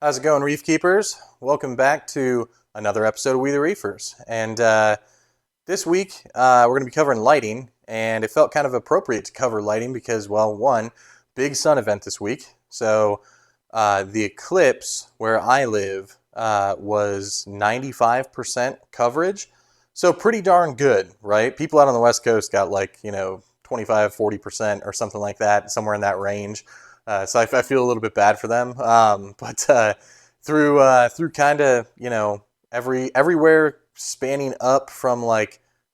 How's it going, Reef Keepers? Welcome back to another episode of We the Reefers. And this week, we're going to be covering lighting, and it felt kind of appropriate to cover lighting because, well, one, big sun event this week. So the eclipse where I live was 95% coverage. So pretty darn good, right? People out on the West Coast got 25, 40% or something like that, somewhere in that range. So I feel a little bit bad for them. But through kind of, everywhere spanning up from I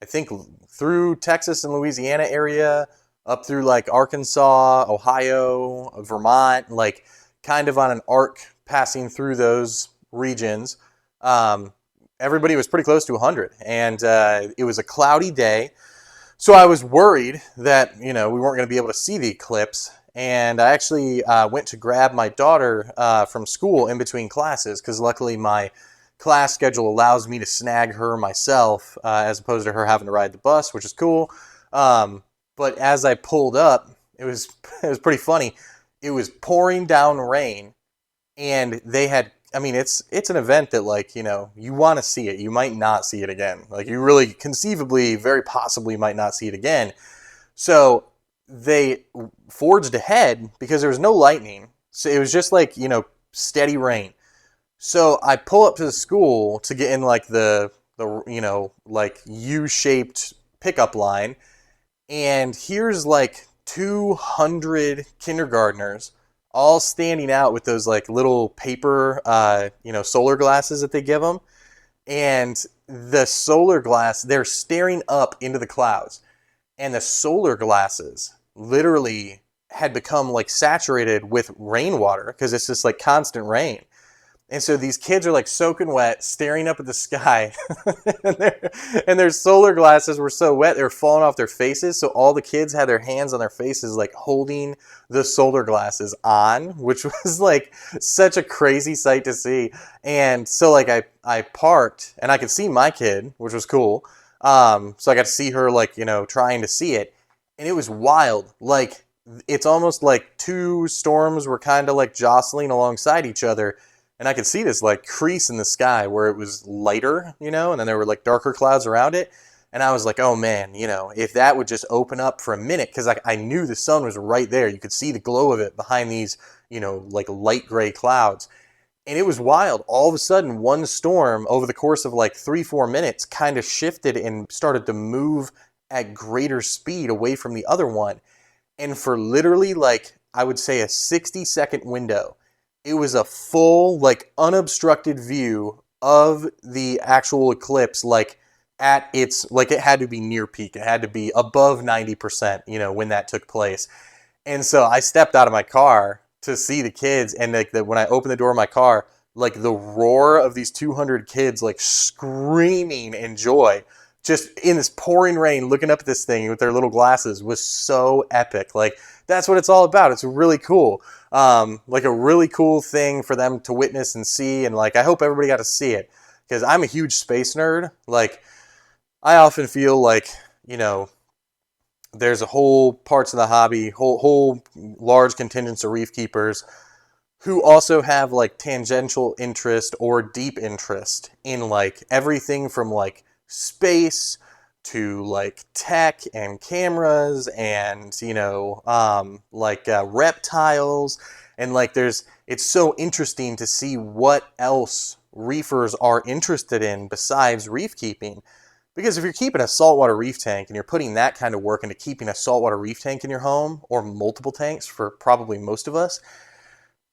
think through Texas and Louisiana area, up through Arkansas, Ohio, Vermont, kind of on an arc passing through those regions. Um, Everybody was pretty close to 100, and it was a cloudy day. So I was worried that, we weren't going to be able to see the eclipse. And I actually went to grab my daughter from school in between classes because luckily my class schedule allows me to snag her myself as opposed to her having to ride the bus, which is cool. But as I pulled up, it was it was pretty funny. It was pouring down rain, and they had. I mean, it's an event that you want to see it. You might not see it again. You really conceivably, very possibly might not see it again. So they forged ahead because there was no lightning. So it was just steady rain. So I pull up to the school to get in the U-shaped pickup line, and here's 200 kindergartners all standing out with those little paper solar glasses that they give them. And the solar glass, they're staring up into the clouds. And the solar glasses literally had become saturated with rainwater because it's just constant rain. And so these kids are soaking wet, staring up at the sky, and their solar glasses were so wet they were falling off their faces. So all the kids had their hands on their faces, holding the solar glasses on, which was such a crazy sight to see. And so I parked, and I could see my kid, which was cool. So I got to see her trying to see it, and it was wild. It's almost like two storms were kind of jostling alongside each other. And I could see this crease in the sky where it was lighter, and then there were darker clouds around it. And I was like, oh man, if that would just open up for a minute, because I knew the sun was right there. You could see the glow of it behind these, light gray clouds. And it was wild. All of a sudden, one storm over the course of 3-4 minutes kind of shifted and started to move at greater speed away from the other one. And for literally I would say a 60-second window, it was a full, unobstructed view of the actual eclipse, at its, it had to be near peak. It had to be above 90%, when that took place. And so I stepped out of my car to see the kids, and when I opened the door of my car, the roar of these 200 kids, screaming in joy, just in this pouring rain, looking up at this thing with their little glasses was so epic. That's what it's all about. It's really cool. A really cool thing for them to witness and see. And I hope everybody got to see it because I'm a huge space nerd. I often feel there's a whole parts of the hobby, whole large contingents of reef keepers who also have tangential interest or deep interest in everything from space to tech and cameras and reptiles, and it's so interesting to see what else reefers are interested in besides reef keeping. Because if you're keeping a saltwater reef tank and you're putting that kind of work into keeping a saltwater reef tank in your home, or multiple tanks for probably most of us,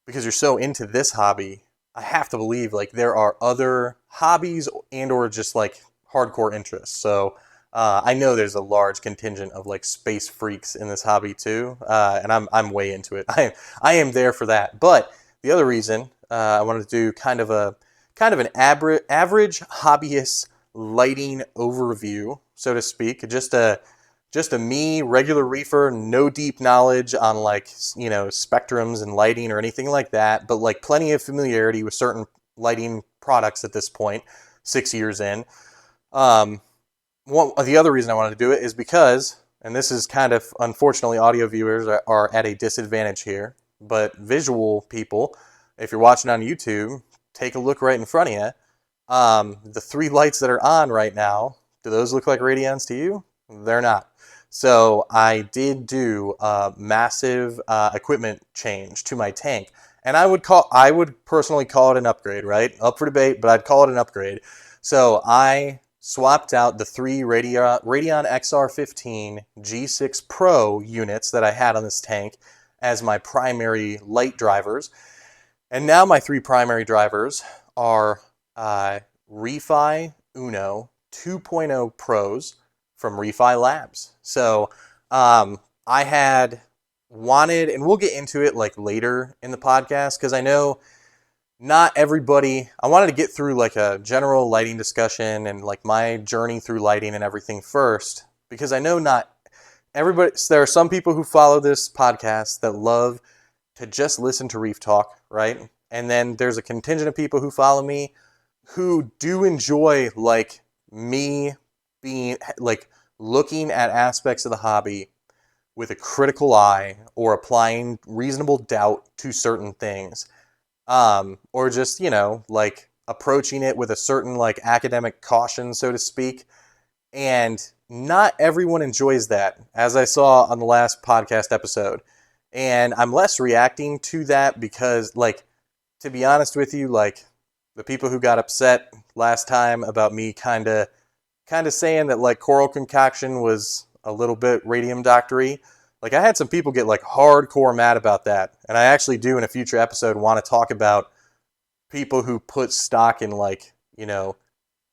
because you're so into this hobby, I have to believe there are other hobbies and or just hardcore interests. So I know there's a large contingent of space freaks in this hobby too, and I'm way into it. I am there for that. But the other reason I wanted to do kind of an average hobbyist lighting overview, so to speak, just a me, regular reefer, no deep knowledge on spectrums and lighting or anything like that, but plenty of familiarity with certain lighting products at this point, 6 years in. The other reason I wanted to do it is because, and this is kind of, unfortunately, audio viewers are at a disadvantage here, but visual people, if you're watching on YouTube, take a look right in front of you. The 3 lights that are on right now, do those look like Radions to you? They're not. So I did do a massive equipment change to my tank, and I would personally call it an upgrade, right? Up for debate, but I'd call it an upgrade. So I swapped out the 3 Radeon XR15 G6 Pro units that I had on this tank as my primary light drivers. And now my 3 primary drivers are ReeFi Uno 2.0 Pros from ReeFi Labs. So I had wanted, and we'll get into it like later in the podcast, because I know not everybody, I wanted to get through like a general lighting discussion and like my journey through lighting and everything first, because I know not everybody, there are some people who follow this podcast that love to just listen to reef talk, right? And then there's a contingent of people who follow me who do enjoy like me being like looking at aspects of the hobby with a critical eye or applying reasonable doubt to certain things. Or just, like approaching it with a certain like academic caution, so to speak. And not everyone enjoys that, as I saw on the last podcast episode. And I'm less reacting to that because, like, to be honest with you, like, the people who got upset last time about me kind of saying that, like, coral concoction was a little bit radium doctory, like, I had some people get, like, hardcore mad about that. And I actually do, in a future episode, want to talk about people who put stock in, like,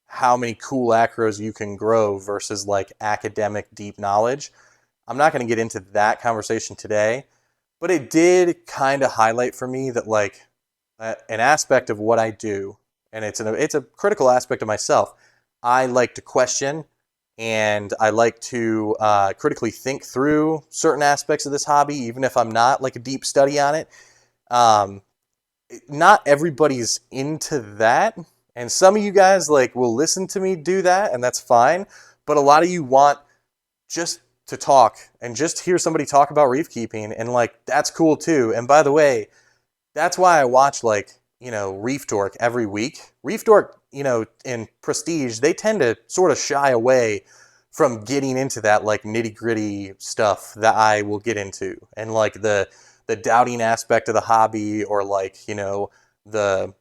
how many cool acros you can grow versus, like, academic deep knowledge. I'm not going to get into that conversation today. But it did kind of highlight for me that, like, an aspect of what I do, and it's a critical aspect of myself. I like to question, and I like to critically think through certain aspects of this hobby, even if I'm not like a deep study on it. Not everybody's into that, and some of you guys like will listen to me do that, and that's fine. But a lot of you want just to talk and just hear somebody talk about reef keeping, and like that's cool too. And by the way, that's why I watch like Reef Dork every week. Reef Dork, in Prestige, they tend to sort of shy away from getting into that like nitty gritty stuff that I will get into, and like the doubting aspect of the hobby, or like the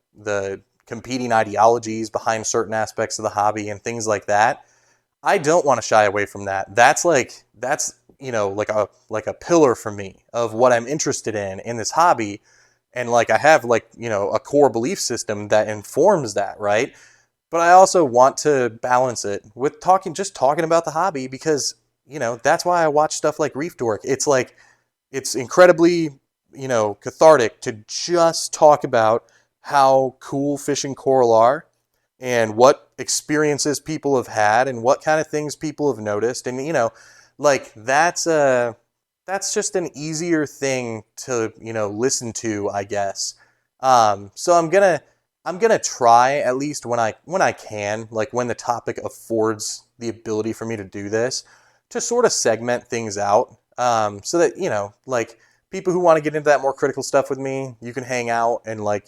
competing ideologies behind certain aspects of the hobby and things like that. I don't want to shy away from that. That's like a pillar for me of what I'm interested in this hobby. And like I have like, a core belief system that informs that, right? But I also want to balance it with just talking about the hobby, because, that's why I watch stuff like Reef Dork. It's like, it's incredibly, cathartic to just talk about how cool fish and coral are, and what experiences people have had, and what kind of things people have noticed. And, like that's just an easier thing to, listen to, I guess. So I'm gonna try, at least when I can, like when the topic affords the ability for me to do this, to sort of segment things out, so that, like people who want to get into that more critical stuff with me, you can hang out and like,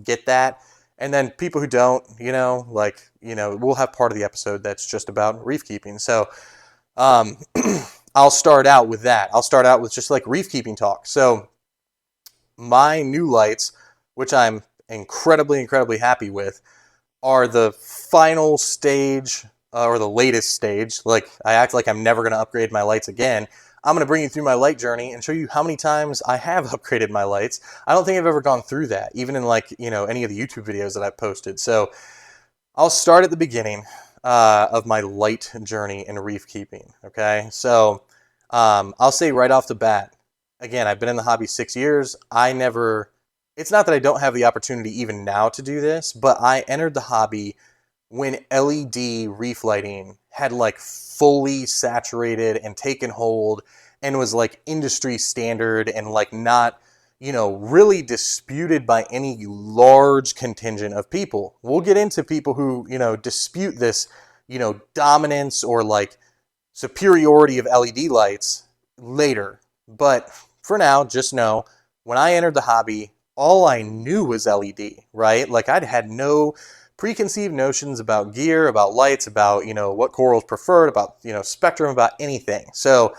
get that. And then people who don't, we'll have part of the episode that's just about reef keeping. So I'll start out with that. I'll start out with just like reef keeping talk. So my new lights, which I'm incredibly, incredibly happy with, are the final stage, or the latest stage. Like, I act like I'm never going to upgrade my lights again. I'm going to bring you through my light journey and show you how many times I have upgraded my lights. I don't think I've ever gone through that, even in like, any of the YouTube videos that I've posted. So I'll start at the beginning of my light journey in reef keeping. Okay. So I'll say right off the bat, again, I've been in the hobby 6 years. It's not that I don't have the opportunity even now to do this, but I entered the hobby when LED reef lighting had like fully saturated and taken hold, and was like industry standard, and like not, really disputed by any large contingent of people. We'll get into people who, dispute this, dominance or like superiority of LED lights later. But for now, just know, when I entered the hobby, all I knew was LED, right? Like I'd had no preconceived notions about gear, about lights, about, what corals preferred, about, spectrum, about anything. So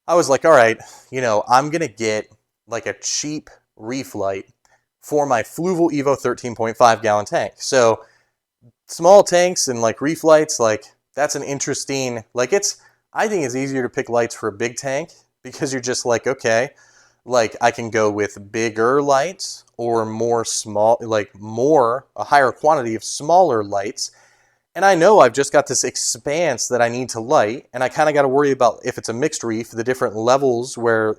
I was like, all right, I'm going to get like a cheap reef light for my Fluval Evo 13.5 gallon tank. So small tanks and like reef lights, like that's an interesting, I think it's easier to pick lights for a big tank because you're just like, okay, like I can go with bigger lights or more small, a higher quantity of smaller lights. And I know I've just got this expanse that I need to light, and I kind of got to worry about if it's a mixed reef, the different levels where,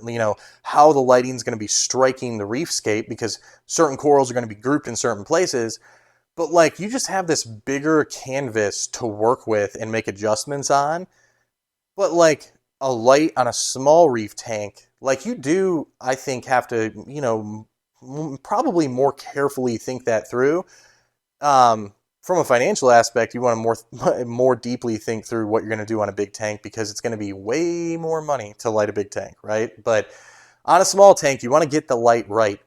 how the lighting is going to be striking the reefscape, because certain corals are going to be grouped in certain places. But like you just have this bigger canvas to work with and make adjustments on. But like a light on a small reef tank, like you do, I think, have to, probably more carefully think that through. From a financial aspect, you want to more deeply think through what you're going to do on a big tank, because it's going to be way more money to light a big tank, right? But on a small tank, you want to get the light right.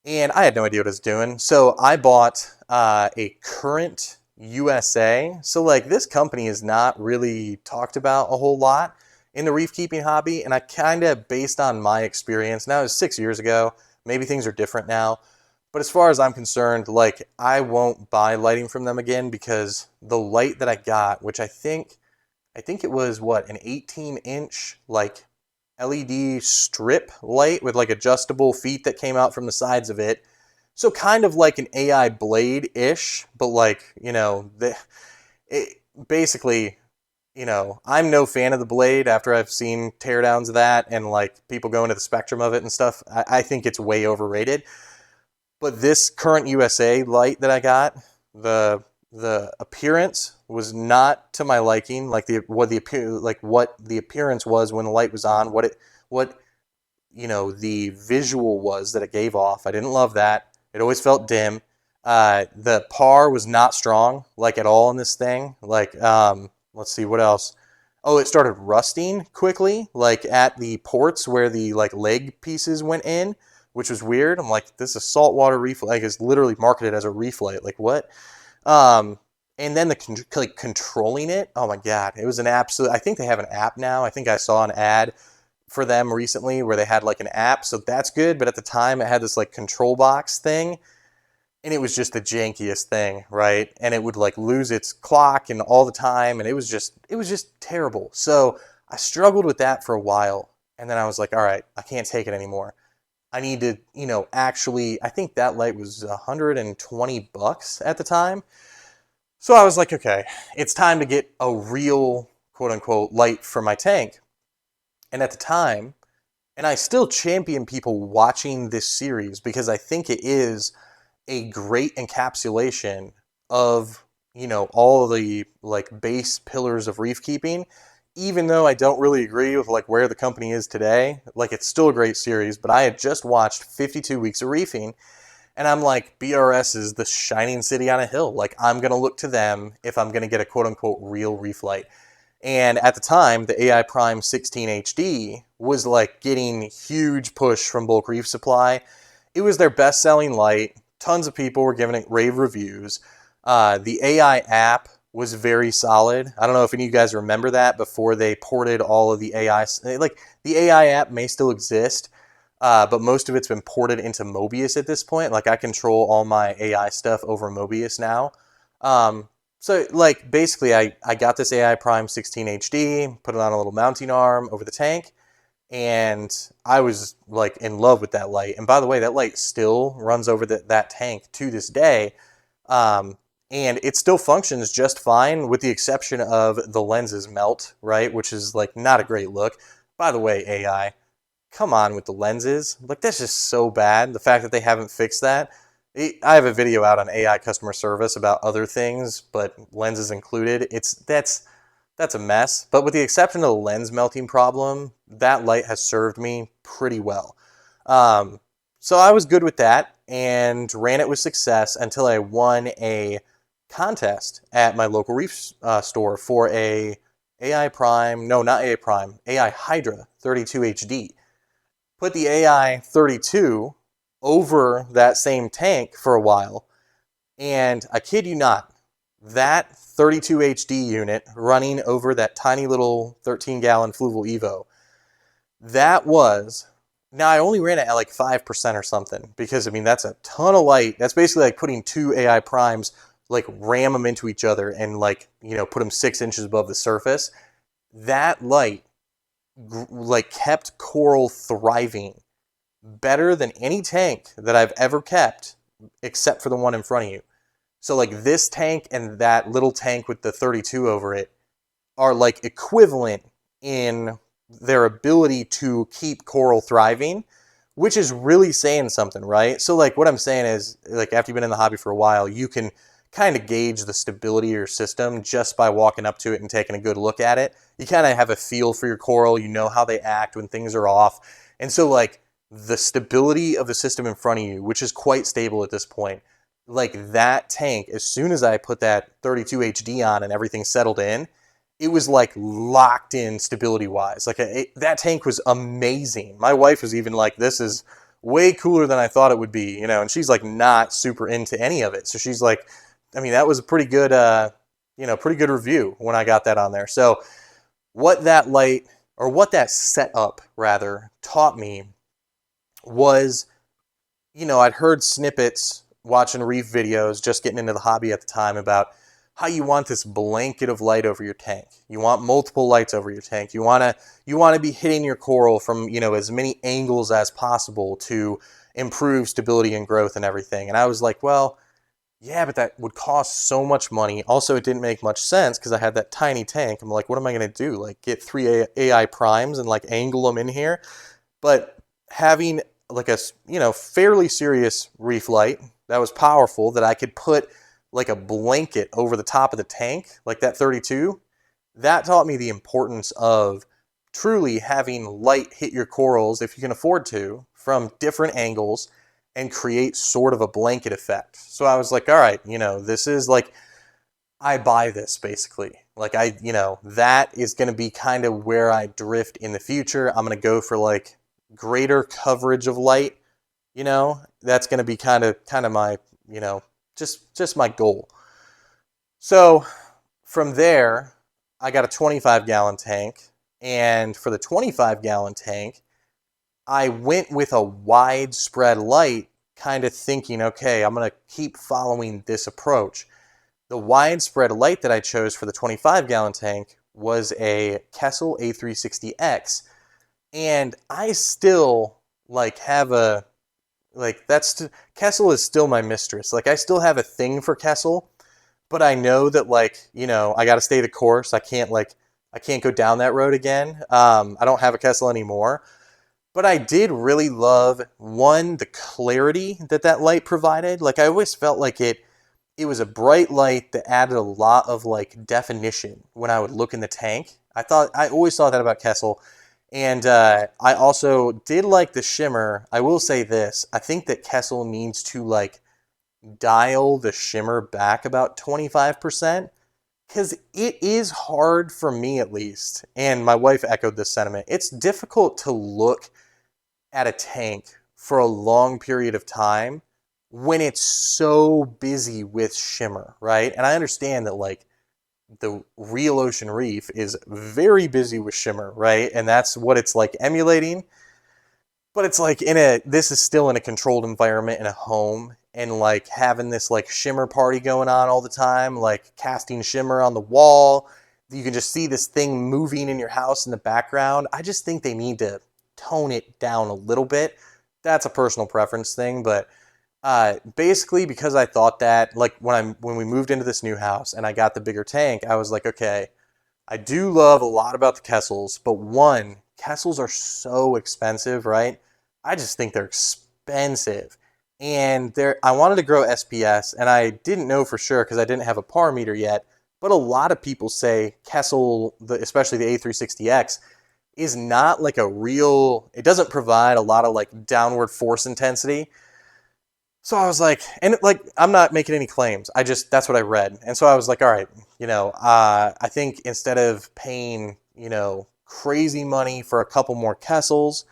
And I had no idea what I was doing. So I bought a Current USA. So like this company is not really talked about a whole lot in the reef keeping hobby. And I kind of, based on my experience, now it was 6 years ago, maybe things are different now. But as far as I'm concerned, like I won't buy lighting from them again, because the light that I got, which I think it was what, an 18-inch like LED strip light with like adjustable feet that came out from the sides of it. So kind of like an AI blade-ish, but like, basically, I'm no fan of the blade after I've seen teardowns of that and like people go into the spectrum of it and stuff. I think it's way overrated. But this Current USA light that I got, the appearance was not to my liking. Like what the appearance was when the light was on, what the visual was that it gave off. I didn't love that. It always felt dim. The par was not strong, like at all in this thing. Like let's see what else. Oh, it started rusting quickly, like at the ports where the like leg pieces went in, which was weird. I'm like, this is a saltwater reef light. Like, it's literally marketed as a reef light. Like, what? And then controlling it, oh my God, it was an absolute, I think they have an app now. I think I saw an ad for them recently where they had like an app, so that's good. But at the time it had this like control box thing, and it was just the jankiest thing, right? And it would like lose its clock and all the time, and it was just terrible. So I struggled with that for a while, and then I was like, all right, I can't take it anymore. I need to, actually, I think that light was $120 at the time. So I was like, okay, it's time to get a real quote unquote light for my tank. And at the time, and I still champion people watching this series because I think it is a great encapsulation of, all of the like base pillars of reef keeping. Even though I don't really agree with like where the company is today, like it's still a great series. But I had just watched 52 Weeks of Reefing, and I'm like, BRS is the shining city on a hill. Like I'm going to look to them if I'm going to get a quote unquote real reef light. And at the time, the AI Prime 16 HD was like getting huge push from Bulk Reef Supply. It was their best selling light. Tons of people were giving it rave reviews. The AI app was very solid. I don't know if any of you guys remember that before they ported all of the AI. Like the AI app may still exist, but most of it's been ported into Mobius at this point. Like I control all my AI stuff over Mobius now. So like basically I got this AI Prime 16 HD, put it on a little mounting arm over the tank, and I was like in love with that light. And by the way, that light still runs over that tank to this day. And it still functions just fine with the exception of the lenses melt, right? Which is like not a great look. By the way, AI, come on with the lenses. Like that's just so bad. The fact that they haven't fixed that. I have a video out on AI customer service about other things, but lenses included. That's a mess. But with the exception of the lens melting problem, that light has served me pretty well. So I was good with that and ran it with success until I won a contest at my local reef store for a AI Prime, no, not AI Prime, AI Hydra 32 HD. Put the AI 32 over that same tank for a while. And I kid you not, that 32 HD unit running over that tiny little 13-gallon Fluval Evo, that was, now I only ran it at like 5% or something, because I mean, that's a ton of light. That's basically like putting two AI primes, like ram them into each other and like, you know, put them 6 inches above the surface. That light like kept coral thriving better than any tank that I've ever kept, except for the one in front of you. So like this tank and that little tank with the 32 over it are like equivalent in their ability to keep coral thriving, which is really saying something, right? So like what I'm saying is, like, after you've been in the hobby for a while, you can kind of gauge the stability of your system just by walking up to it and taking a good look at it. You kind of have a feel for your coral, you know how they act when things are off. And so like the stability of the system in front of you, which is quite stable at this point, like that tank, as soon as I put that 32 HD on and everything settled in, it was like locked in stability wise. Like that tank was amazing. My wife was even like, this is way cooler than I thought it would be, you know, and she's like not super into any of it. So she's like, I mean, that was a pretty good, you know, pretty good review when I got that on there. So what that light, or what that setup rather, taught me was, you know, I'd heard snippets watching reef videos, just getting into the hobby at the time, about how you want this blanket of light over your tank. You want multiple lights over your tank. You want to be hitting your coral from, you know, as many angles as possible to improve stability and growth and everything. And I was like, well, yeah, but that would cost so much money. Also, it didn't make much sense because I had that tiny tank. I'm like, what am I going to do? Like get 3 AI primes and like angle them in here? But having like a, you know, fairly serious reef light that was powerful, that I could put like a blanket over the top of the tank, like that 32, that taught me the importance of truly having light hit your corals, if you can afford to, from different angles and create sort of a blanket effect. So I was like, all right, you know, this is like, I buy this basically. Like you know, that is going to be kind of where I drift in the future. I'm going to go for like greater coverage of light, you know, that's going to be kind of my, you know, just my goal. So from there, I got a 25-gallon tank, and for the 25-gallon tank, I went with a widespread light, kind of thinking, okay, I'm going to keep following this approach. The widespread light that I chose for the 25-gallon tank was a Kessil A360X, and I still like have a, like, Kessil is still my mistress. Like, I still have a thing for Kessil, but I know that, like, you know, I got to stay the course. I can't go down that road again. I don't have a Kessil anymore, but I did really love, one, the clarity that that light provided. Like, I always felt like it was a bright light that added a lot of like definition when I would look in the tank. I always thought that about Kessil. And I also did like the shimmer. I will say this, I think that Kessil needs to like dial the shimmer back about 25%, because it is hard for me, at least, and my wife echoed this sentiment. It's difficult to look at a tank for a long period of time when it's so busy with shimmer, right? And I understand that like the real ocean reef is very busy with shimmer, right? And that's what it's like emulating. But it's like this is still in a controlled environment in a home, and like having this like shimmer party going on all the time, like casting shimmer on the wall. You can just see this thing moving in your house in the background. I just think they need to tone it down a little bit. That's a personal preference thing, but basically, because I thought that, like, when we moved into this new house and I got the bigger tank, I was like, okay, I do love a lot about the Kessels, but one, Kessels are so expensive, right? I just think they're expensive. And I wanted to grow SPS, and I didn't know for sure because I didn't have a par meter yet, but a lot of people say Kessel, especially the A360X, is not like a real, it doesn't provide a lot of like downward force intensity. So I was like, and like, I'm not making any claims. That's what I read. And so I was like, all right, you know, I think instead of paying, you know, crazy money for a couple more Kessels,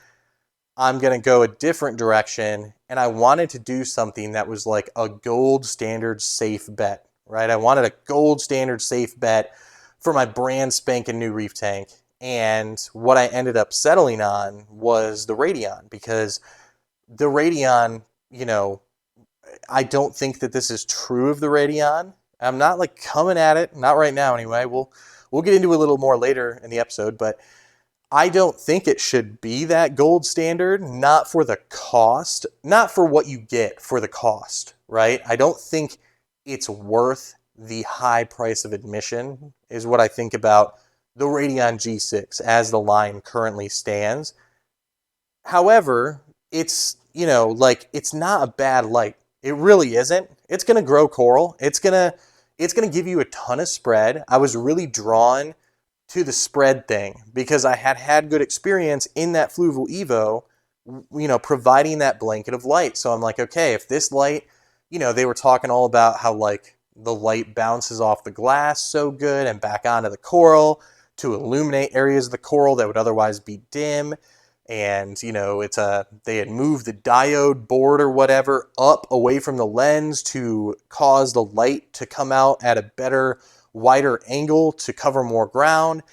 I'm going to go a different direction, and I wanted to do something that was like a gold standard safe bet, right? I wanted a gold standard safe bet for my brand spanking new reef tank. And what I ended up settling on was the Radeon, because the Radeon, you know, I don't think that this is true of the Radeon. I'm not like coming at it, not right now anyway. We'll get into it a little more later in the episode, but I don't think it should be that gold standard, not for the cost, not for what you get for the cost, right? I don't think it's worth the high price of admission, is what I think about the Radeon G6 as the line currently stands. However, it's, like, it's not a bad light. It really isn't. It's going to grow coral. It's going to give you a ton of spread. I was really drawn to the spread thing because I had good experience in that Fluval Evo, providing that blanket of light. So I'm like, okay, if this light, they were talking all about how like the light bounces off the glass so good and back onto the coral to illuminate areas of the coral that would otherwise be dim. And, they had moved the diode board or whatever up away from the lens to cause the light to come out at a better, wider angle to cover more ground.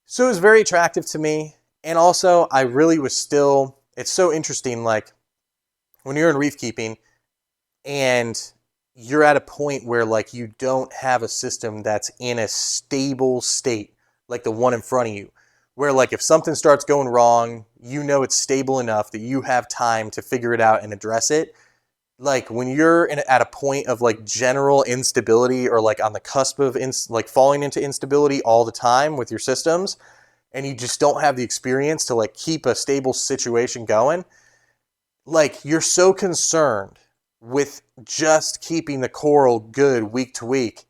So it was very attractive to me. And also, I really was still, it's so interesting, like when you're in reef keeping and you're at a point where like you don't have a system that's in a stable state, like the one in front of you, where like if something starts going wrong, it's stable enough that you have time to figure it out and address it. Like when you're at a point of like general instability or like on the cusp of like falling into instability all the time with your systems, and you just don't have the experience to like keep a stable situation going, like you're so concerned with just keeping the coral good week to week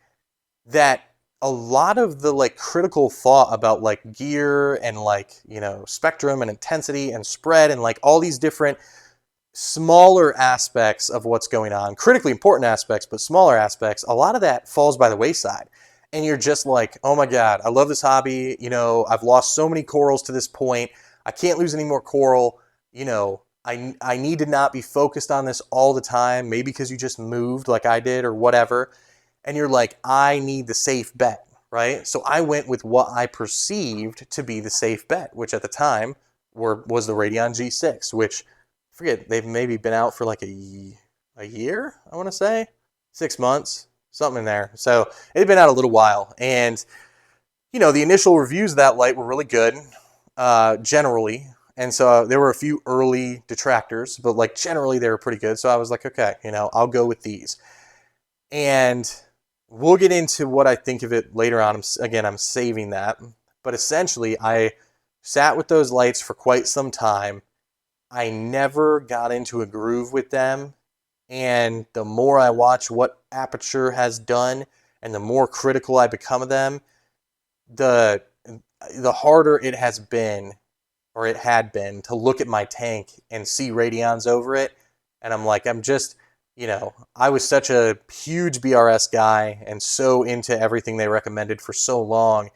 that a lot of the like critical thought about like gear and like, spectrum and intensity and spread and like all these different smaller aspects of what's going on, critically important aspects, but smaller aspects, a lot of that falls by the wayside. And you're just like, oh my God, I love this hobby. I've lost so many corals to this point. I can't lose any more coral. I need to not be focused on this all the time, maybe because you just moved like I did or whatever. And you're like, I need the safe bet, right? So I went with what I perceived to be the safe bet, which at the time was the Radeon G6, which, I forget, they've maybe been out for like a year, I want to say. 6 months, something in there. So it had been out a little while. And, the initial reviews of that light were really good, generally. And so there were a few early detractors, but like generally they were pretty good. So I was like, okay, I'll go with these. And we'll get into what I think of it later on. Again, I'm saving that. But essentially, I sat with those lights for quite some time. I never got into a groove with them. And the more I watch what Aperture has done and the more critical I become of them, the harder it has been, or it had been, to look at my tank and see Radions over it. And I'm like, I was such a huge BRS guy and so into everything they recommended for so long.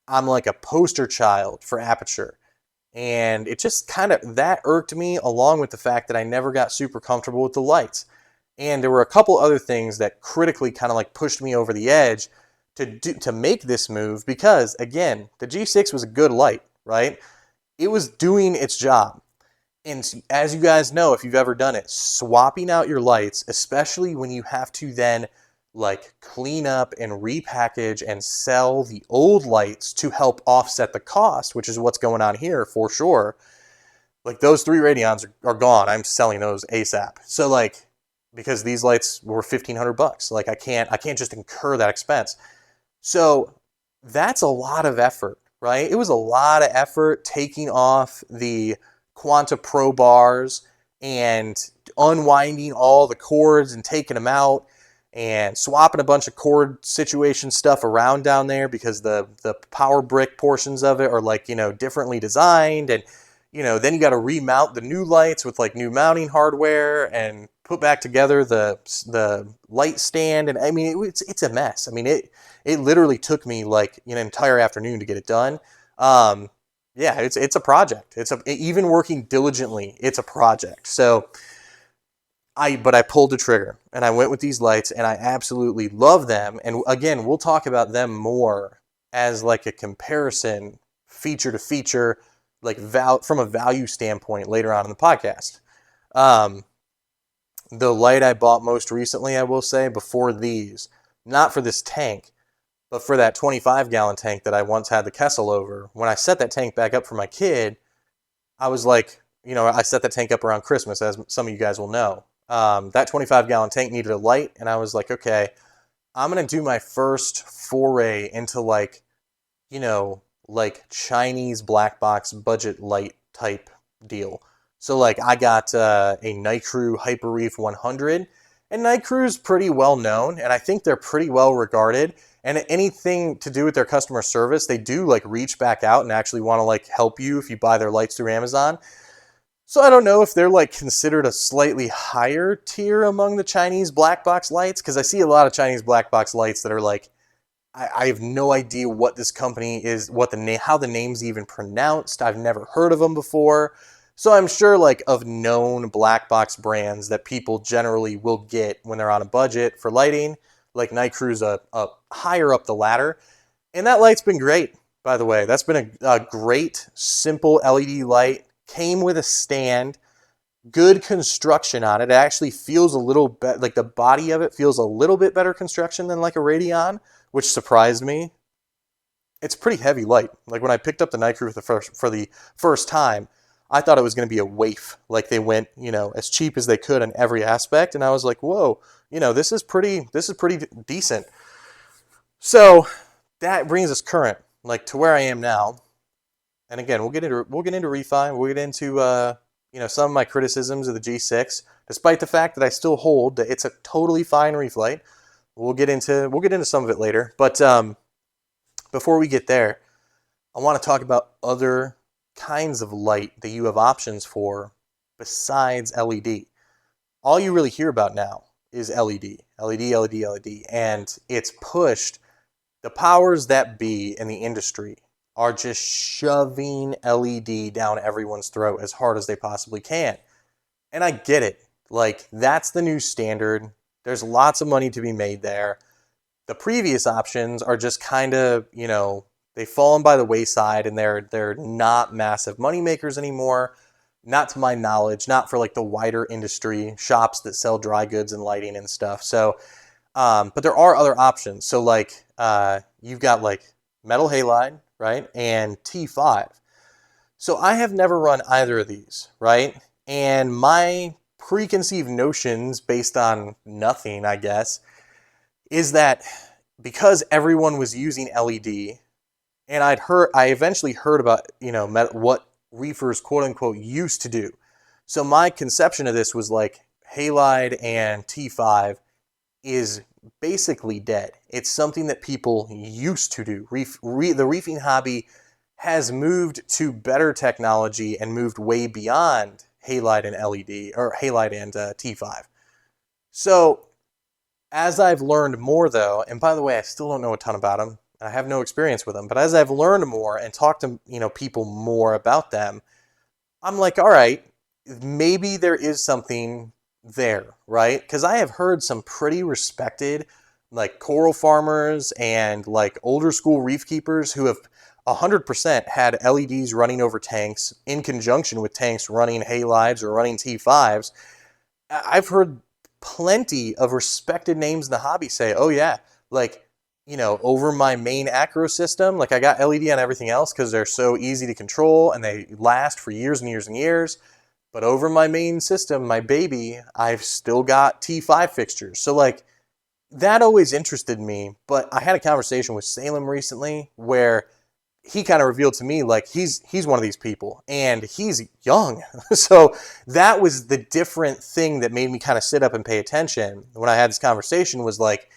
I'm like a poster child for Aperture. And it just kind of, that irked me, along with the fact that I never got super comfortable with the lights. And there were a couple other things that critically kind of like pushed me over the edge to make this move, because again, the G6 was a good light, right? It was doing its job. And as you guys know, if you've ever done it, swapping out your lights, especially when you have to then like clean up and repackage and sell the old lights to help offset the cost, which is what's going on here for sure. Like those 3 Radions are gone. I'm selling those ASAP. So like, because these lights were $1,500, like I can't just incur that expense. So that's a lot of effort, right? It was a lot of effort taking off the Quanta Pro bars and unwinding all the cords and taking them out and swapping a bunch of cord situation stuff around down there because the power brick portions of it are like, differently designed. And, then you got to remount the new lights with like new mounting hardware and put back together the light stand. And I mean, it's a mess. I mean, it literally took me like an entire afternoon to get it done. yeah, it's a project. Even working diligently, it's a project. So but I pulled the trigger and I went with these lights and I absolutely love them. And again, we'll talk about them more as like a comparison feature to feature, like from a value standpoint later on in the podcast. Um, the light I bought most recently, I will say, before these, not for this tank, but for that 25-gallon tank that I once had the Kessel over, when I set that tank back up for my kid, I was like, I set that tank up around Christmas, as some of you guys will know. That 25-gallon tank needed a light, and I was like, okay, I'm going to do my first foray into like Chinese black box budget light type deal. So like I got a Night Crew Hyper Reef 100, and Night Crew's pretty well known, and I think they're pretty well regarded. And anything to do with their customer service, they do like reach back out and actually want to like help you if you buy their lights through Amazon. So I don't know if they're like considered a slightly higher tier among the Chinese black box lights, because I see a lot of Chinese black box lights that are like, I have no idea what this company is, how the name's even pronounced. I've never heard of them before. So I'm sure like of known black box brands that people generally will get when they're on a budget for lighting, like Night Crew's a higher up the ladder. And that light's been great, by the way. That's been a great, simple LED light. Came with a stand, good construction on it. It actually feels a little bit, like the body of it feels a little bit better construction than like a Radeon, which surprised me. It's a pretty heavy light. Like when I picked up the Night Crew for the first time, I thought it was going to be a waif. Like they went, as cheap as they could in every aspect. And I was like, whoa, this is pretty decent. So that brings us current, like to where I am now. And again, we'll get into refi. We'll get into some of my criticisms of the G6, despite the fact that I still hold that it's a totally fine reef light. We'll get into some of it later. But before we get there, I want to talk about other kinds of light that you have options for besides LED. All you really hear about now is LED, and it's pushed. The powers that be in the industry are just shoving LED down everyone's throat as hard as they possibly can. And I get it. Like, that's the new standard. There's lots of money to be made there. The previous options are just kind of, they've fallen by the wayside, and they're not massive money makers anymore. Not to my knowledge, not for like the wider industry, shops that sell dry goods and lighting and stuff. So, but there are other options. So like, you've got like metal halide, right? And T5. So I have never run either of these, right? And my preconceived notions based on nothing, I guess, is that because everyone was using LED, and I eventually heard about, what reefers quote unquote used to do. So my conception of this was like halide and T5 is basically dead. It's something that people used to do. The reefing hobby has moved to better technology and moved way beyond halide and LED, or halide and T5. So as I've learned more though, and by the way, I still don't know a ton about them. I have no experience with them, but as I've learned more and talked to people more about them, I'm like, all right, maybe there is something there, right? Because I have heard some pretty respected like coral farmers and like older school reef keepers who have 100% had LEDs running over tanks in conjunction with tanks running halides or running T5s. I've heard plenty of respected names in the hobby say, oh yeah, like, over my main acro system, like I got LED on everything else because they're so easy to control and they last for years and years and years. But over my main system, my baby, I've still got T5 fixtures. So like that always interested me. But I had a conversation with Salem recently where he kind of revealed to me like he's one of these people and he's young. So that was the different thing that made me kind of sit up and pay attention when I had this conversation was like,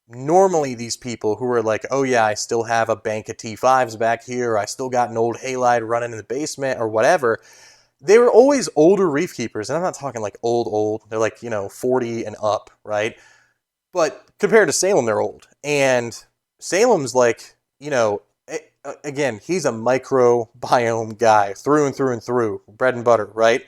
normally these people who are like, oh yeah, I still have a bank of T5s back here, I still got an old halide running in the basement or whatever, they were always older reef keepers. And I'm not talking like old, they're like, 40 and up, right? But compared to Salem, they're old. And Salem's like, again, he's a microbiome guy through and through and through, bread and butter, right?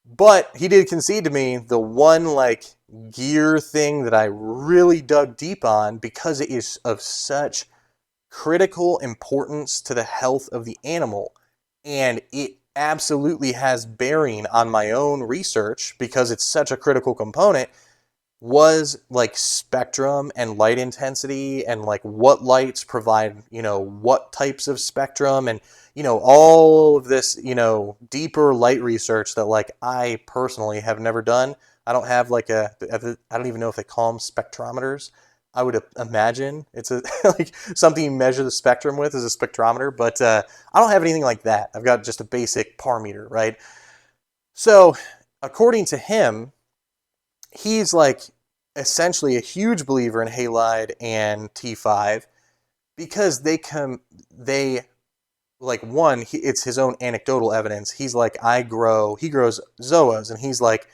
But he did concede to me the one like gear thing that I really dug deep on, because it is of such critical importance to the health of the animal, and it absolutely has bearing on my own research because it's such a critical component, was like spectrum and light intensity, and like what lights provide, what types of spectrum, and all of this, deeper light research that like I personally have never done. I don't have like I don't even know if they call them spectrometers. I would imagine it's a like something you measure the spectrum with is a spectrometer, but I don't have anything like that. I've got just a basic par meter, right? So according to him, he's like essentially a huge believer in halide and T5 because they like, one, it's his own anecdotal evidence. He's like, he grows zoas, and he's like,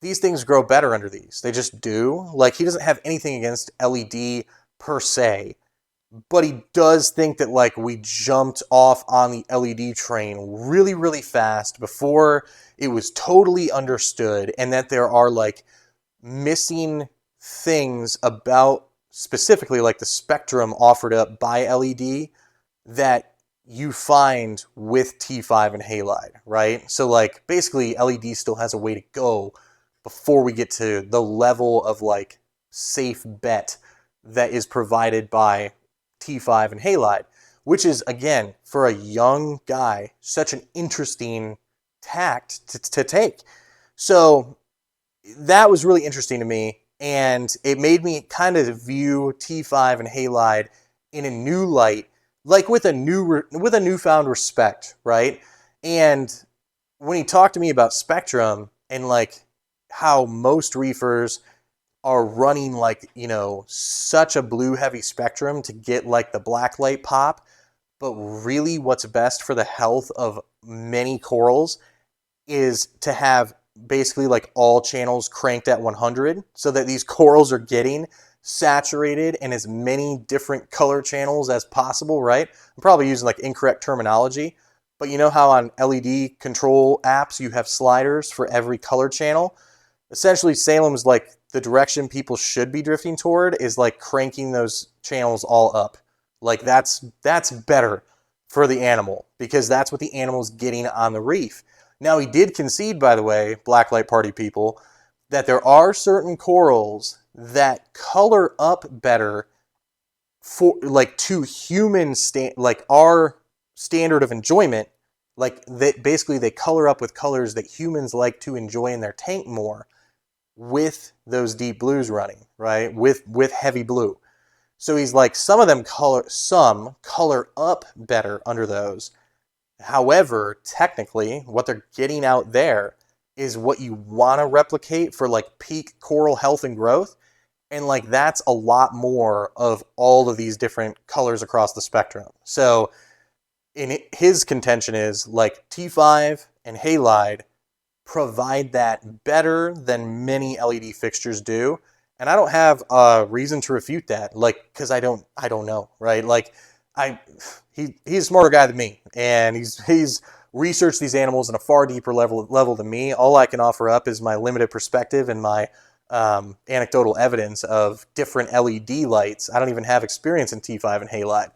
these things grow better under these. They just do. Like, he doesn't have anything against LED per se, but he does think that like we jumped off on the LED train really, really fast before it was totally understood, and that there are like missing things about specifically like the spectrum offered up by LED that you find with T5 and halide, right? So like basically LED still has a way to go before we get to the level of like safe bet that is provided by T5 and halide, which is, again, for a young guy, such an interesting tact to take. So that was really interesting to me, and it made me kind of view T5 and halide in a new light, like with a newfound respect, right? And when he talked to me about spectrum and like how most reefers are running like, such a blue heavy spectrum to get like the black light pop, but really what's best for the health of many corals is to have basically like all channels cranked at 100 so that these corals are getting saturated in as many different color channels as possible, right? I'm probably using like incorrect terminology, but you know how on LED control apps you have sliders for every color channel? Essentially, Salem's like the direction people should be drifting toward is like cranking those channels all up. Like that's better for the animal because that's what the animal's getting on the reef. Now, he did concede, by the way, Blacklight Party people, that there are certain corals that color up better for like to human like our standard of enjoyment. Like that, basically they color up with colors that humans like to enjoy in their tank more with those deep blues running, right? With heavy blue. So he's like, some color up better under those. However, technically, what they're getting out there is what you want to replicate for like peak coral health and growth. And like that's a lot more of all of these different colors across the spectrum. So his contention is like T5 and halide provide that better than many LED fixtures do. And I don't have a reason to refute that, like, because I don't know, right? Like, he's a smarter guy than me, and he's researched these animals in a far deeper level than me. All I can offer up is my limited perspective and my anecdotal evidence of different LED lights. I don't even have experience in T5 and halide.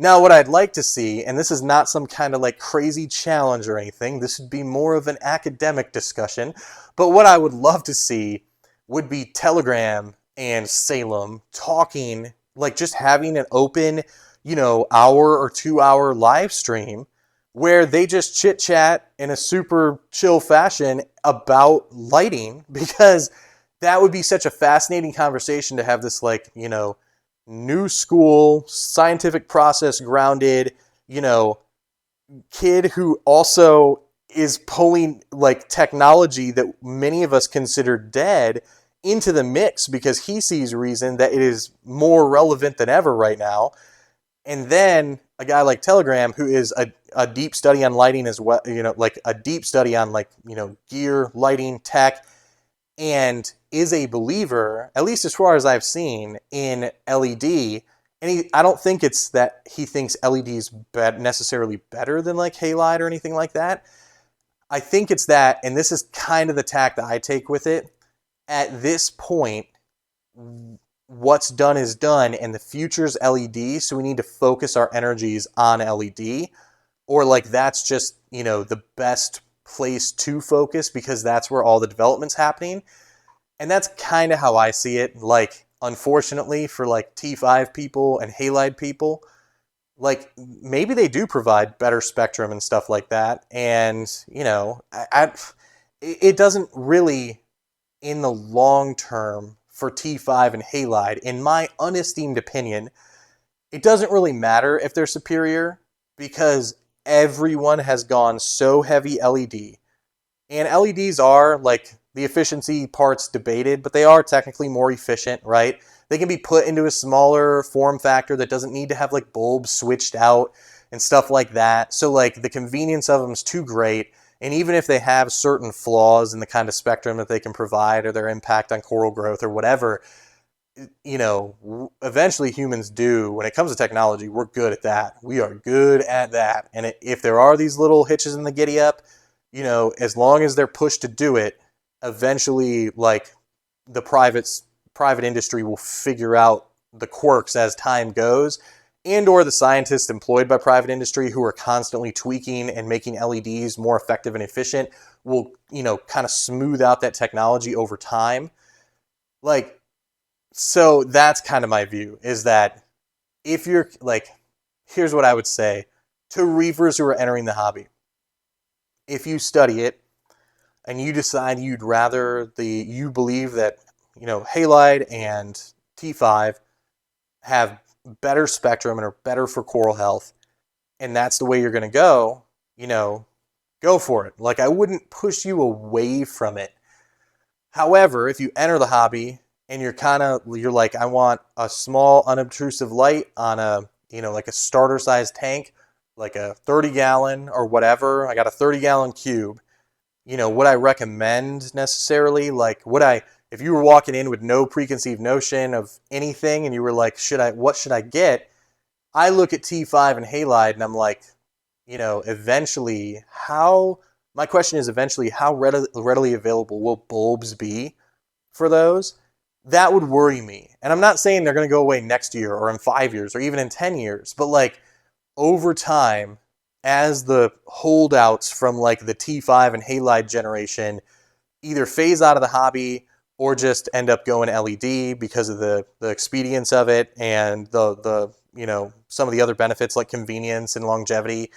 Now, what I'd like to see, and this is not some kind of like crazy challenge or anything, this would be more of an academic discussion, but what I would love to see would be Telegram and Salem talking, like just having an open, hour or 2 hour live stream where they just chit chat in a super chill fashion about lighting, because that would be such a fascinating conversation to have this like, new school, scientific process grounded, kid who also is pulling like technology that many of us consider dead into the mix because he sees reason that it is more relevant than ever right now. And then a guy like Telegram, who is a deep study on lighting as well, like a deep study on like, gear, lighting, tech, and is a believer, at least as far as I've seen, in LED And I don't think it's that he thinks LEDs necessarily better than like halide or anything like that. I think it's that, and this is kind of the tack that I take with it. At this point, what's done is done, and the future's LED, so we need to focus our energies on LED, or like that's just, the best place to focus because that's where all the development's happening. And that's kind of how I see it. Like, unfortunately for like T5 people and halide people, like maybe they do provide better spectrum and stuff like that. And, it doesn't really, in the long term for T5 and halide, in my unesteemed opinion, it doesn't really matter if they're superior because everyone has gone so heavy LED. And LEDs are, like, the efficiency part's debated, but they are technically more efficient, right? They can be put into a smaller form factor that doesn't need to have, like, bulbs switched out and stuff like that. So, like, the convenience of them is too great. And even if they have certain flaws in the kind of spectrum that they can provide or their impact on coral growth or whatever, eventually humans do. When it comes to technology, we're good at that. We are good at that. And if there are these little hitches in the giddy up, as long as they're pushed to do it, eventually, like, the private industry will figure out the quirks as time goes, and or the scientists employed by private industry who are constantly tweaking and making LEDs more effective and efficient will, kind of smooth out that technology over time. Like, so that's kind of my view, is that if you're, like, here's what I would say to reefers who are entering the hobby. If you study it and you decide you believe that, halide and T5 have better spectrum and are better for coral health, and that's the way you're going to go, go for it. Like, I wouldn't push you away from it. However, if you enter the hobby and you're like, I want a small unobtrusive light on a, like a starter size tank, like a 30-gallon or whatever. I got a 30-gallon cube. Would I recommend necessarily, like, if you were walking in with no preconceived notion of anything and you were like, what should I get? I look at T5 and halide and I'm like, my question is eventually, how readily available will bulbs be for those? That would worry me. And I'm not saying they're going to go away next year or in 5 years or even in 10 years, but like over time, as the holdouts from like the T5 and halide generation either phase out of the hobby or just end up going LED because of the expedience of it and the some of the other benefits like convenience and longevity.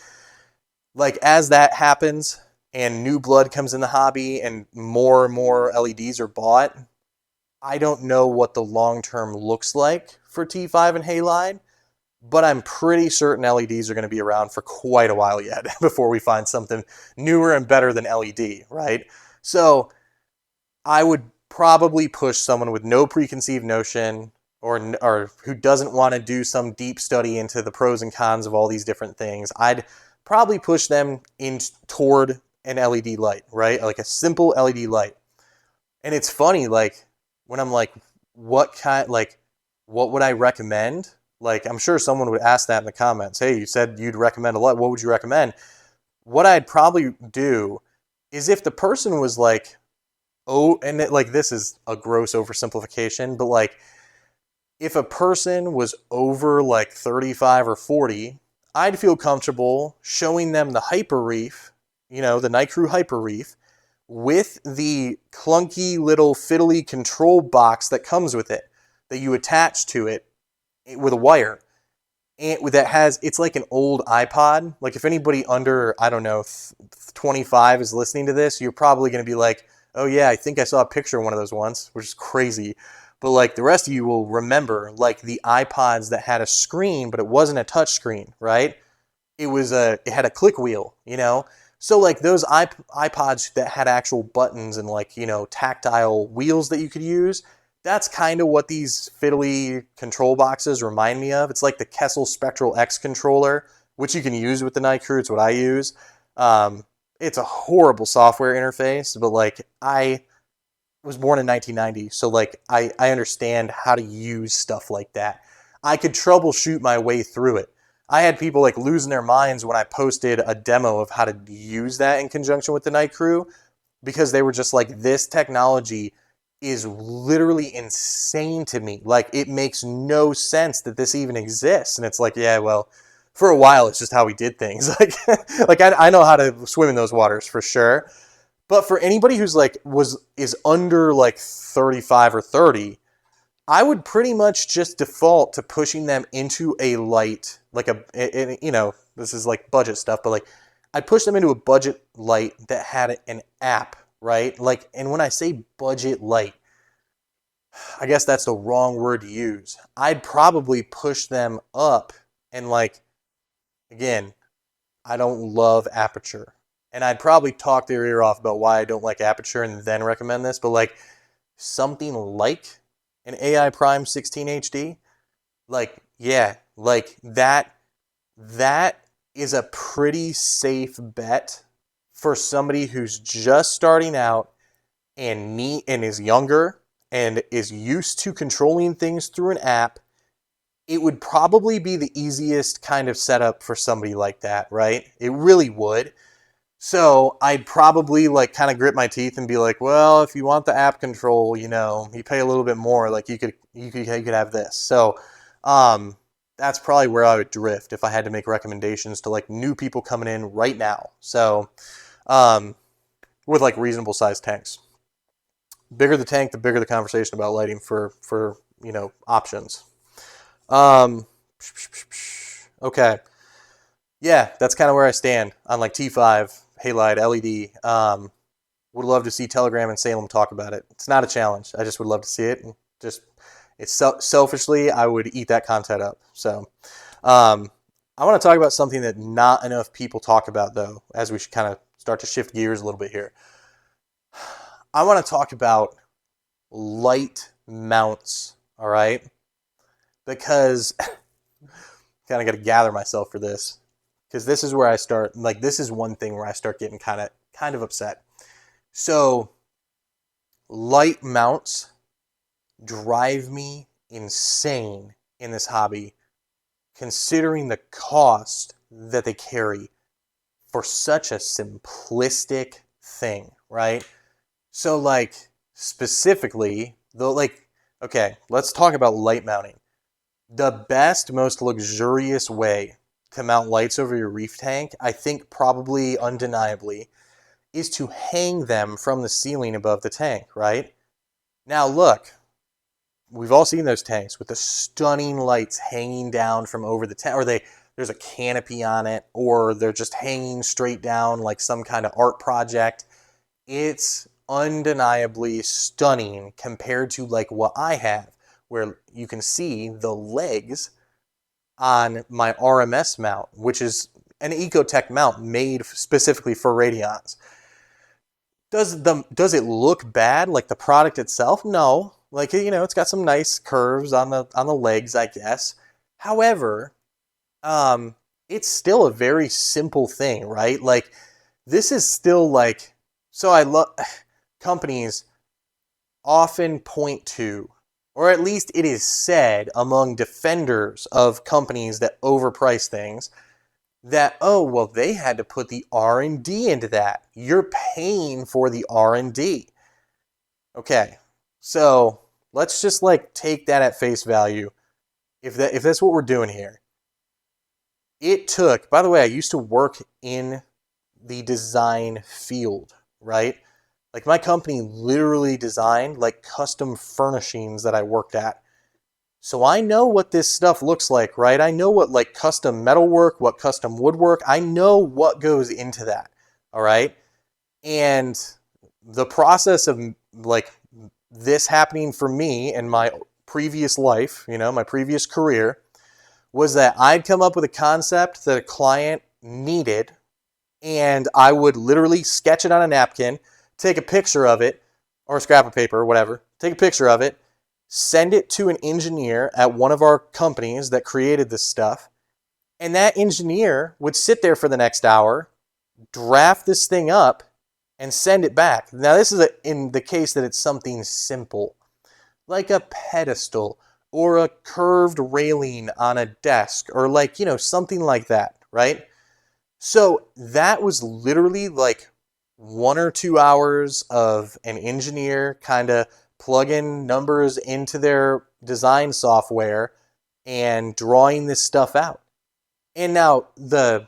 Like, as that happens and new blood comes in the hobby and more LEDs are bought, I don't know what the long term looks like for T5 and halide, but I'm pretty certain LEDs are going to be around for quite a while yet before we find something newer and better than LED, right? So I would probably push someone with no preconceived notion or who doesn't want to do some deep study into the pros and cons of all these different things. I'd probably push them toward an LED light, right? Like a simple LED light. And it's funny, like, when I'm like, what would I recommend? Like, I'm sure someone would ask that in the comments. Hey, you said you'd recommend a light. What would you recommend? What I'd probably do is, if the person was like, this is a gross oversimplification, but like, if a person was over like 35 or 40, I'd feel comfortable showing them the Hyper Reef, the Night Crew Hyper Reef, with the clunky little fiddly control box that comes with it, that you attach to it with a wire. And it's like an old iPod. Like, if anybody under, I don't know, 25 is listening to this, you're probably going to be like, oh yeah, I think I saw a picture of one of those once, which is crazy. But like, the rest of you will remember like the iPods that had a screen, but it wasn't a touch screen, right? It had a click wheel, So like those iPods that had actual buttons and like, tactile wheels that you could use, that's kind of what these fiddly control boxes remind me of. It's like the Kessel Spectral X controller, which you can use with the Night Crew. It's what I use. It's a horrible software interface, but like, I was born in 1990, so like I understand how to use stuff like that. I could troubleshoot my way through it. I had people like losing their minds when I posted a demo of how to use that in conjunction with the night crew, because they were just like, this technology is literally insane to me. Like, it makes no sense that this even exists. And it's like, yeah, well, for a while, it's just how we did things. Like I know how to swim in those waters for sure. But for anybody who's like is under like 35 or 30, I would pretty much just default to pushing them into a light, like this is like budget stuff, but like I'd push them into a budget light that had an app, right? Like, and when I say budget light, I guess that's the wrong word to use. I'd probably push them up and like, again, I don't love Aperture. And I'd probably talk their ear off about why I don't like Aperture and then recommend this, but like something like an AI Prime 16 HD, like, yeah, like that is a pretty safe bet for somebody who's just starting out and is younger and is used to controlling things through an app. It would probably be the easiest kind of setup for somebody like that, right? It really would. So I'd probably like kind of grit my teeth and be like, well, if you want the app control, you pay a little bit more. Like you could have this. So that's probably where I would drift if I had to make recommendations to like new people coming in right now. So with like reasonable sized tanks. Bigger the tank, the bigger the conversation about lighting for options. Okay. Yeah, that's kind of where I stand on like T5, halide, LED. Would love to see Telegram and Salem talk about it. It's not a challenge. I just would love to see it. And selfishly, I would eat that content up. So I want to talk about something that not enough people talk about, though, as we should kind of start to shift gears a little bit here. I want to talk about light mounts, all right? Because kind of got to gather myself for this. Because this is where I start, like, this is one thing where I start getting kind of upset. So, light mounts drive me insane in this hobby, considering the cost that they carry for such a simplistic thing, right? So, like, specifically, okay, let's talk about light mounting. The best, most luxurious way to mount lights over your reef tank, I think probably undeniably, is to hang them from the ceiling above the tank, right? Now look, we've all seen those tanks with the stunning lights hanging down from over the tank, or there's a canopy on it, or they're just hanging straight down like some kind of art project. It's undeniably stunning compared to like what I have, where you can see the legs on my RMS mount, which is an EcoTech mount made specifically for Radions. Does it look bad like the product itself? No. Like, it's got some nice curves on the legs, I guess. However, it's still a very simple thing, right? Like, this is still like, so I love companies often point to, or at least it is said among defenders of companies that overprice things, that, oh, well, they had to put the R&D into that. You're paying for the R&D. Okay, so let's just like take that at face value. If that's what we're doing here. It took, by the way, I used to work in the design field, right? Like my company literally designed like custom furnishings that I worked at. So I know what this stuff looks like, right? I know what like custom metalwork, what custom woodwork, I know what goes into that, all right? And the process of like this happening for me in my previous life, my previous career, was that I'd come up with a concept that a client needed, and I would literally sketch it on a napkin, take a picture of it, or a scrap of paper or whatever, take a picture of it, send it to an engineer at one of our companies that created this stuff, and that engineer would sit there for the next hour, draft this thing up, and send it back. Now, this is in the case that it's something simple, like a pedestal or a curved railing on a desk, or like, something like that, right? So that was literally like 1 or 2 hours of an engineer kind of plugging numbers into their design software and drawing this stuff out. And now the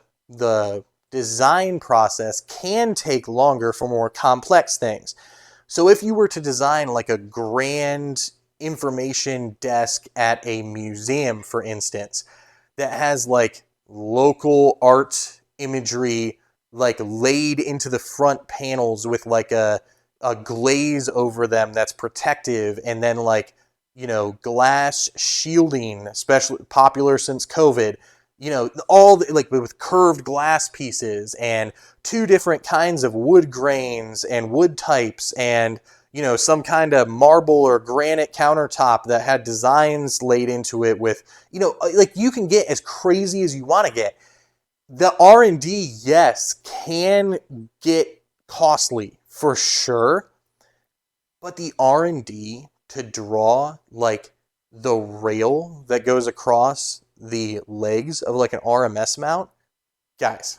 design process can take longer for more complex things. So if you were to design like a grand information desk at a museum, for instance, that has like local art imagery like laid into the front panels with like a glaze over them that's protective, and then like, glass shielding, especially popular since COVID, all the, like with curved glass pieces and two different kinds of wood grains and wood types, and some kind of marble or granite countertop that had designs laid into it with, like, you can get as crazy as you want to get. The R&D, yes, can get costly for sure, but the R&D to draw like the rail that goes across the legs of like an RMS mount, guys,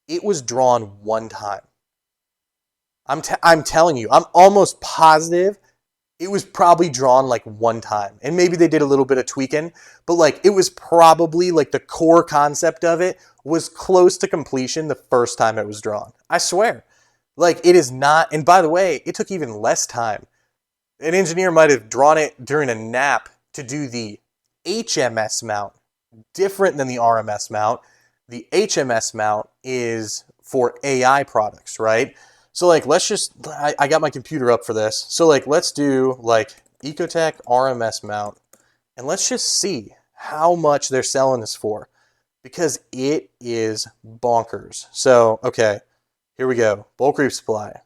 it was drawn one time. I'm telling you, I'm almost positive it was probably drawn like one time. And maybe they did a little bit of tweaking, but like it was probably like the core concept of it was close to completion the first time it was drawn. I swear. Like it is not, and by the way, it took even less time. An engineer might have drawn it during a nap to do the HMS mount, different than the RMS mount. The HMS mount is for AI products, right? So like, let's just, I got my computer up for this. So like, let's do like EcoTech RMS mount, and let's just see how much they're selling this for, because it is bonkers. So, okay, here we go. Bulk reef supply.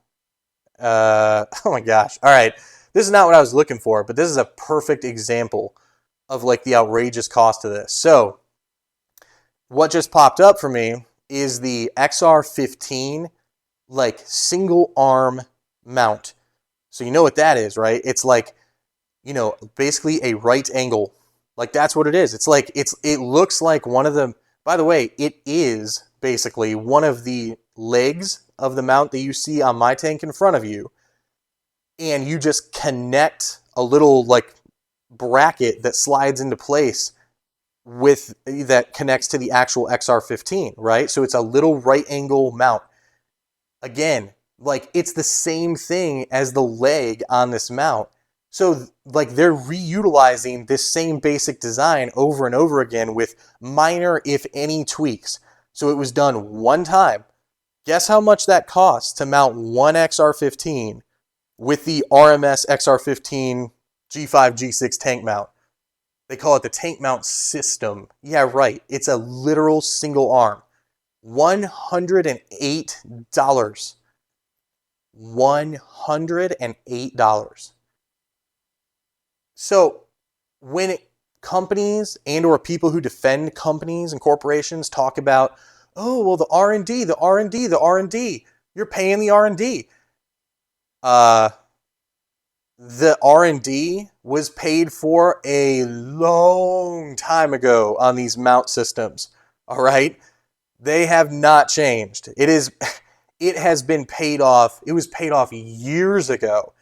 Oh my gosh. All right. This is not what I was looking for, but this is a perfect example of like the outrageous cost of this. So what just popped up for me is the XR15 like single arm mount. So you know what that is, right? It's like, basically a right angle. Like that's what it is. It's like, it looks like one of the, by the way, it is basically one of the legs of the mount that you see on my tank in front of you. And you just connect a little like bracket that slides into place with that connects to the actual XR15, right? So it's a little right angle mount. Again, like it's the same thing as the leg on this mount. So like they're reutilizing this same basic design over and over again with minor, if any, tweaks. So it was done one time. Guess how much that costs to mount one XR15 with the RMS XR15 G5 G6 tank mount? They call it the tank mount system. Yeah, right. It's a literal single arm. $108. $108. So when companies and or people who defend companies and corporations talk about, oh, well, the R&D, the R&D, the R&D, you're paying the R&D. The R&D was paid for a long time ago on these mount systems. All right? They have not changed. It has been paid off. It was paid off years ago.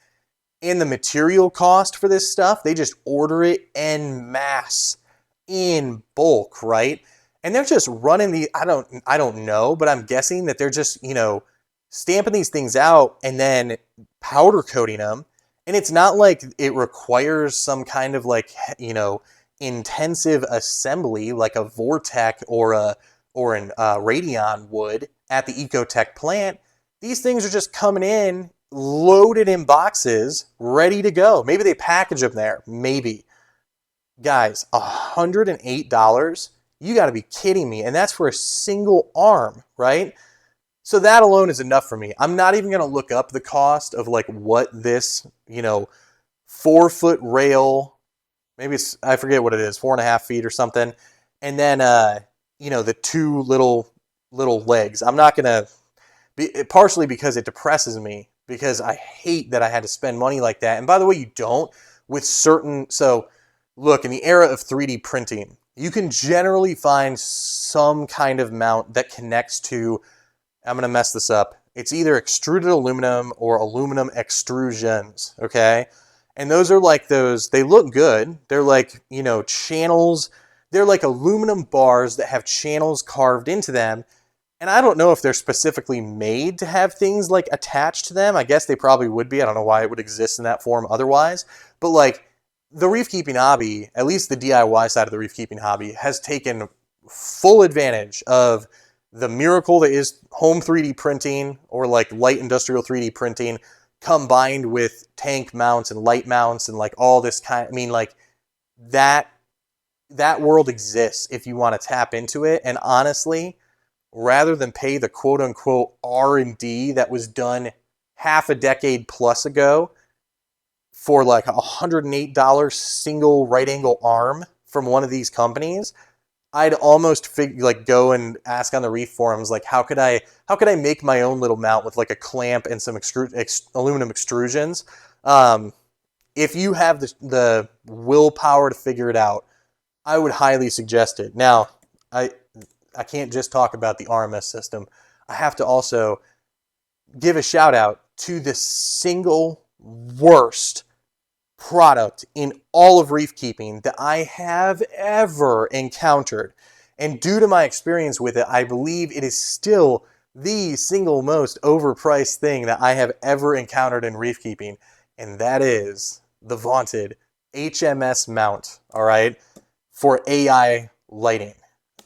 And the material cost for this stuff, they just order it en masse, in bulk, right? And they're just running I don't know, but I'm guessing that they're just, stamping these things out and then powder coating them. And it's not like it requires some kind of like, intensive assembly like a Vortec or an Radeon would at the EcoTech plant. These things are just coming in, loaded in boxes, ready to go. Maybe they package them there. Maybe. Guys, $108? You got to be kidding me. And that's for a single arm, right? So that alone is enough for me. I'm not even going to look up the cost of like what this, 4-foot rail, maybe it's, I forget what it is, 4.5 feet or something. And then, the two little legs. I'm not going to be, partially because it depresses me, because I hate that I had to spend money like that. And by the way, you don't with certain, so look, in the era of 3D printing, you can generally find some kind of mount that connects to, I'm going to mess this up. It's either extruded aluminum or aluminum extrusions, okay? And those are like those, they look good. They're like, channels. They're like aluminum bars that have channels carved into them. And I don't know if they're specifically made to have things like attached to them. I guess they probably would be. I don't know why it would exist in that form otherwise. But like the reef keeping hobby, at least the DIY side of the reef keeping hobby, has taken full advantage of the miracle that is home 3D printing or like light industrial 3D printing combined with tank mounts and light mounts and like all this kind. I mean, like that world exists if you want to tap into it. And honestly, rather than pay the quote unquote R&D that was done half a decade plus ago for like $108 single right angle arm from one of these companies, I'd almost go and ask on the reef forums, like, how could I make my own little mount with like a clamp and some aluminum extrusions? If you have the willpower to figure it out, I would highly suggest it. Now, I can't just talk about the RMS system. I have to also give a shout out to the single worst product in all of reef keeping that I have ever encountered. And due to my experience with it, I believe it is still the single most overpriced thing that I have ever encountered in reef keeping. And that is the vaunted HMS mount, all right, for AI lighting.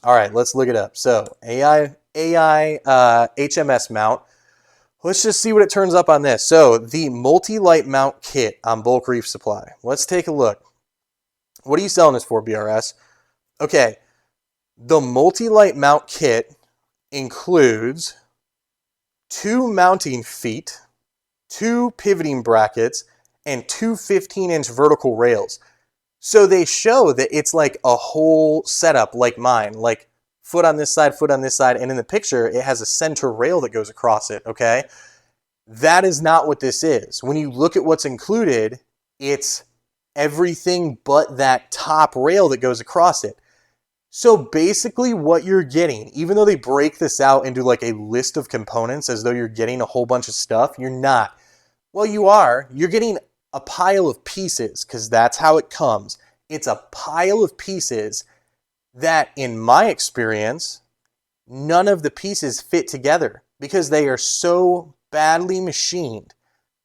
All right, let's look it up. So AI HMS mount. Let's just see what it turns up on this. So the multi-light mount kit on Bulk Reef Supply. Let's take a look. What are you selling this for, BRS? Okay, the multi-light mount kit includes 2 mounting feet, 2 pivoting brackets, and 2 15-inch vertical rails. So they show that it's like a whole setup like mine, like foot on this side, and in the picture, it has a center rail that goes across it, okay? That is not what this is. When you look at what's included, it's everything but that top rail that goes across it. So basically what you're getting, even though they break this out into like a list of components as though you're getting a whole bunch of stuff, you're not. Well, you are. You're getting a pile of pieces because that's how it comes. It's a pile of pieces that, in my experience, none of the pieces fit together because they are so badly machined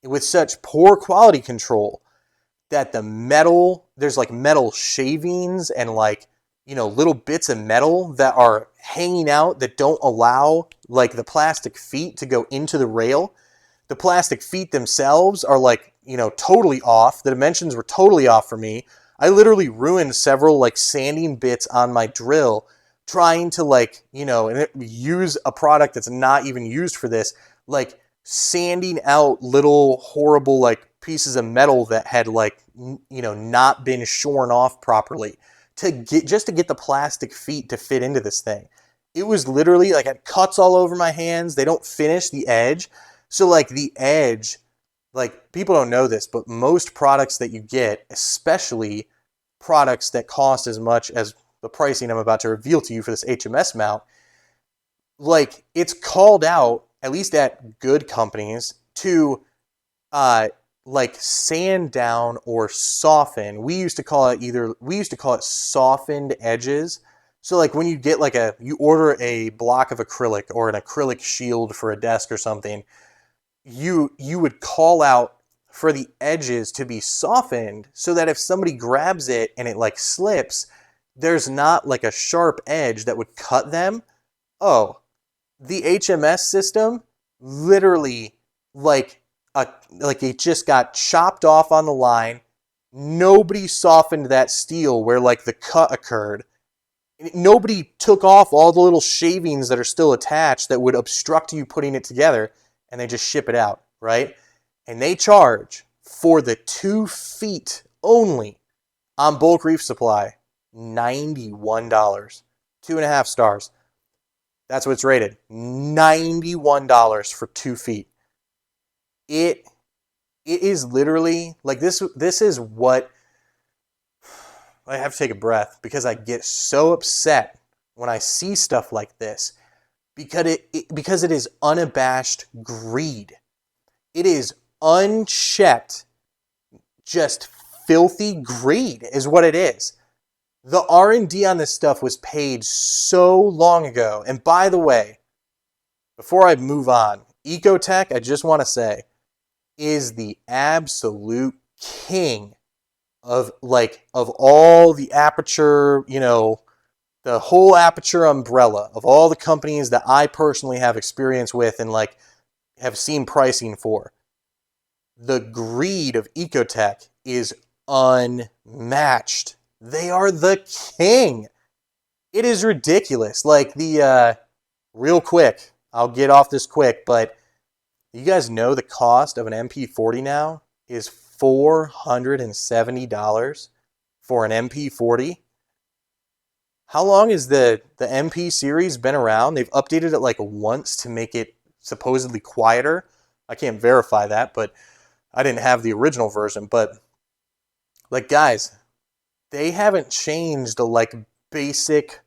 with such poor quality control that the metal, there's like metal shavings and like, little bits of metal that are hanging out that don't allow like the plastic feet to go into the rail. The plastic feet themselves are like, totally off. The dimensions were totally off for me. I literally ruined several like sanding bits on my drill trying to like, use a product that's not even used for this, like sanding out little horrible like pieces of metal that had like, not been shorn off properly to get the plastic feet to fit into this thing. It was literally like I had cuts all over my hands. They don't finish the edge. So like the edge, like people don't know this, but most products that you get, especially products that cost as much as the pricing I'm about to reveal to you for this HMS mount, like it's called out, at least at good companies, to like sand down or soften. We used to call it softened edges. So like when you get like you order a block of acrylic or an acrylic shield for a desk or something, you would call out for the edges to be softened so that if somebody grabs it and it like slips, there's not like a sharp edge that would cut them. Oh, the HMS system literally like it just got chopped off on the line. Nobody softened that steel where like the cut occurred. Nobody took off all the little shavings that are still attached that would obstruct you putting it together, and they just ship it out, right? And they charge for the 2 feet only on Bulk Reef Supply, $91. 2.5 stars. That's what it's rated. $91 for 2 feet. It is literally like this is what I have to take a breath because I get so upset when I see stuff like this because it is unabashed greed. It is unchecked, just filthy greed is what it is. The R&D on this stuff was paid so long ago. And by the way, before I move on, EcoTech, I just want to say, is the absolute king of all the Aperture, the whole Aperture umbrella of all the companies that I personally have experience with and like have seen pricing for. The greed of EcoTech is unmatched. They are the king. It is ridiculous. Like real quick, I'll get off this quick, but you guys know the cost of an MP40 now is $470 for an MP40. How long has the MP series been around? They've updated it like once to make it supposedly quieter. I can't verify that, but I didn't have the original version. But like, guys, they haven't changed the like basic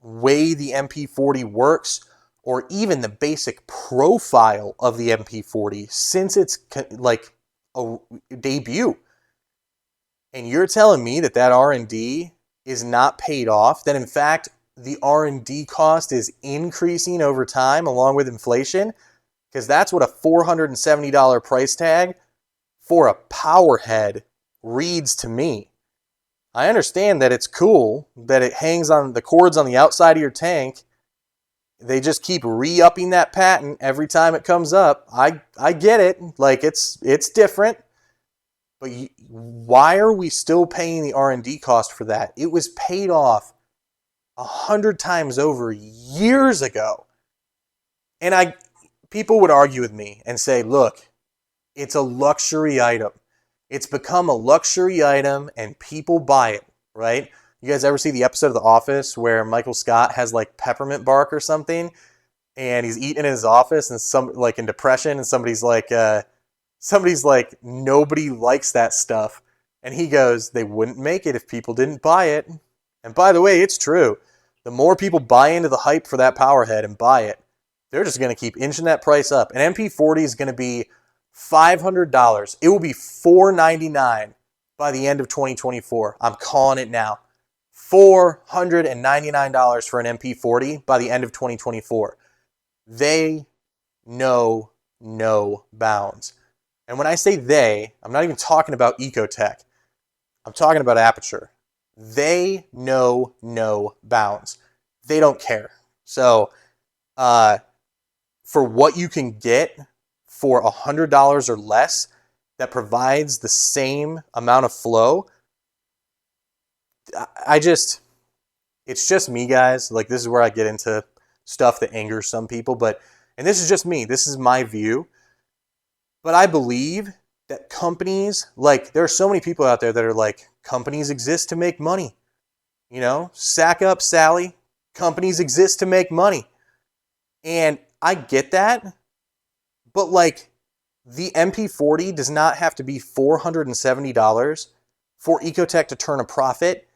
way the MP40 works or even the basic profile of the MP40 since its like a debut. And you're telling me that R&D is not paid off, that in fact the R&D cost is increasing over time along with inflation? Because that's what a $470 price tag for a power head reads to me. I understand that it's cool that it hangs on the cords on the outside of your tank. They just keep re-upping that patent every time it comes up. I get it. Like it's different. But why are we still paying the R&D cost for that? It was paid off 100 times over years ago. And people would argue with me and say, look, it's a luxury item. It's become a luxury item and people buy it, right? You guys ever see the episode of The Office where Michael Scott has like peppermint bark or something and he's eating in his office and like in depression and somebody's like, nobody likes that stuff. And he goes, they wouldn't make it if people didn't buy it. And by the way, it's true. The more people buy into the hype for that power head and buy it, they're just going to keep inching that price up. An MP40 is going to be $500. It will be $499 by the end of 2024. I'm calling it now. $499 for an MP40 by the end of 2024. They know no bounds. And when I say they, I'm not even talking about EcoTech. I'm talking about Aperture. They know no bounds. They don't care. So, for what you can get for $100 or less that provides the same amount of flow, it's just me, guys. Like, this is where I get into stuff that angers some people. And this is just me. This is my view. But I believe that companies, like, there are so many people out there that are like, companies exist to make money. Sack up, Sally. Companies exist to make money. And I get that. But like, the MP40 does not have to be $470 for EcoTech to turn a profit.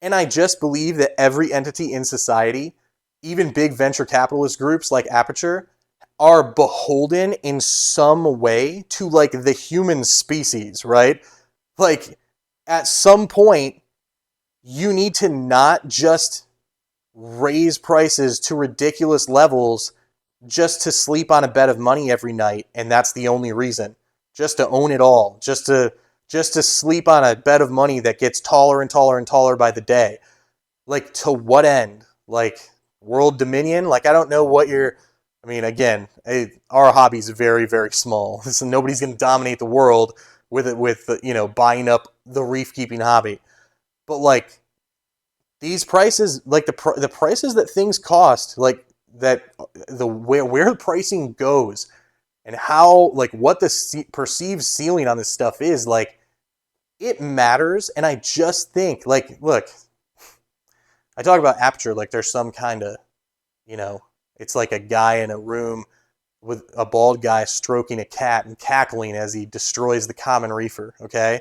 And I just believe that every entity in society, even big venture capitalist groups like Aperture, are beholden in some way to like the human species, right? Like at some point, you need to not just raise prices to ridiculous levels just to sleep on a bed of money every night, and that's the only reason. Just to own it all, just to sleep on a bed of money that gets taller and taller and taller by the day. Like, to what end? Like, world dominion? Like, I don't know what again, our hobby's very, very small. So nobody's going to dominate the world with buying up the reef keeping hobby. But like, these prices, like the prices that things cost, like that where the pricing goes and how, like, what the perceived ceiling on this stuff is, like, it matters. And I just think, like, look, I talk about Aperture like there's some kind of, it's like a guy in a room with a bald guy stroking a cat and cackling as he destroys the common reefer, okay?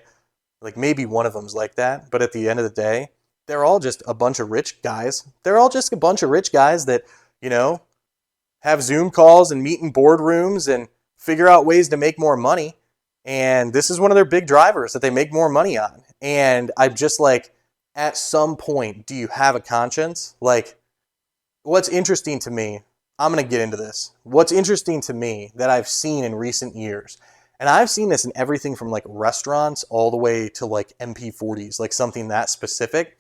Like maybe one of them's like that, but at the end of the day, they're all just a bunch of rich guys. They're all just a bunch of rich guys that, you know, have Zoom calls and meet in boardrooms and figure out ways to make more money. And this is one of their big drivers that they make more money on. And I'm just like, at some point, do you have a conscience? Like, what's interesting to me, I'm going to get into this. What's interesting to me that I've seen in recent years, and I've seen this in everything from like restaurants all the way to like MP40s, like something that specific.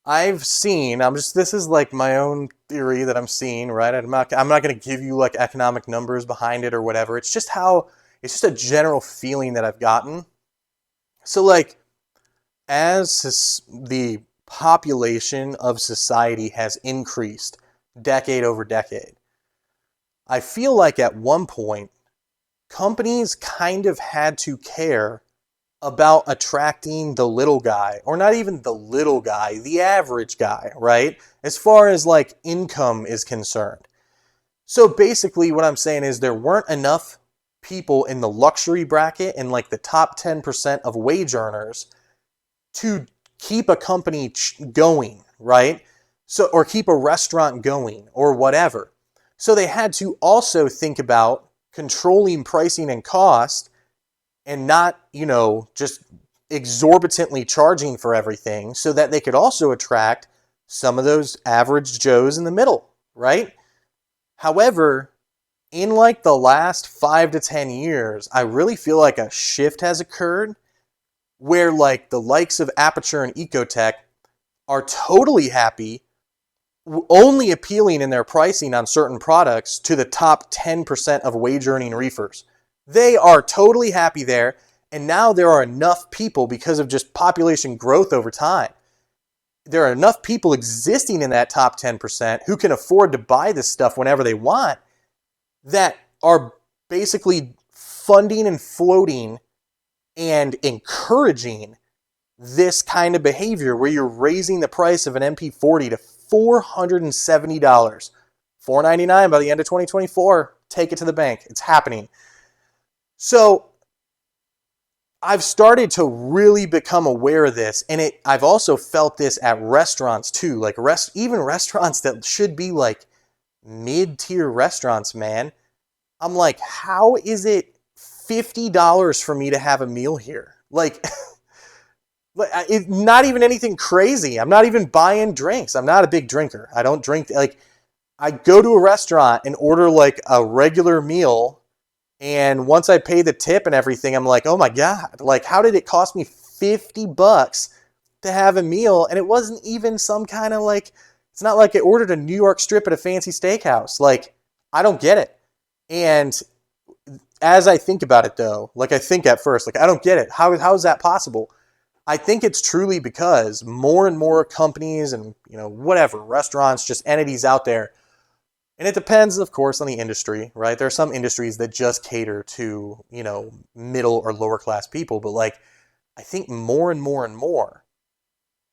I've seen, this is like my own theory that I'm seeing, right? I'm not going to give you like economic numbers behind it or whatever. It's just a general feeling that I've gotten. So like, as the population of society has increased decade over decade, I feel like at one point, companies kind of had to care about attracting the little guy, or not even the little guy, the average guy, right? As far as like income is concerned. So basically what I'm saying is there weren't enough people in the luxury bracket and like the top 10% of wage earners to keep a company going, right? So, or keep a restaurant going or whatever. So they had to also think about controlling pricing and cost and not, just exorbitantly charging for everything so that they could also attract some of those average Joes in the middle, right? However, in like the last 5 to 10 years, I really feel like a shift has occurred where like the likes of Aperture and EcoTech are totally happy only appealing in their pricing on certain products to the top 10% of wage earning reefers. They are totally happy there, and now there are enough people because of just population growth over time. There are enough people existing in that top 10% who can afford to buy this stuff whenever they want that are basically funding and floating and encouraging this kind of behavior where you're raising the price of an MP40 to $470, $499 by the end of 2024. Take it to the bank. It's happening. So I've started to really become aware of this, and I've also felt this at restaurants too, like even restaurants that should be like mid-tier restaurants, man. I'm like, how is it $50 for me to have a meal here? Like, it's not even anything crazy. I'm not even buying drinks. I'm not a big drinker. I don't drink. Like, I go to a restaurant and order like a regular meal, and once I pay the tip and everything, I'm like, oh my God, like, how did it cost me $50 to have a meal? And it wasn't even some kind of like, it's not like I ordered a New York strip at a fancy steakhouse. Like, I don't get it. And as I think about it though, like I think at first, like, I don't get it. How is that possible? I think it's truly because more and more companies and, whatever, restaurants, just entities out there, and it depends, of course, on the industry, right? There are some industries that just cater to, middle or lower class people, but like, I think more and more and more,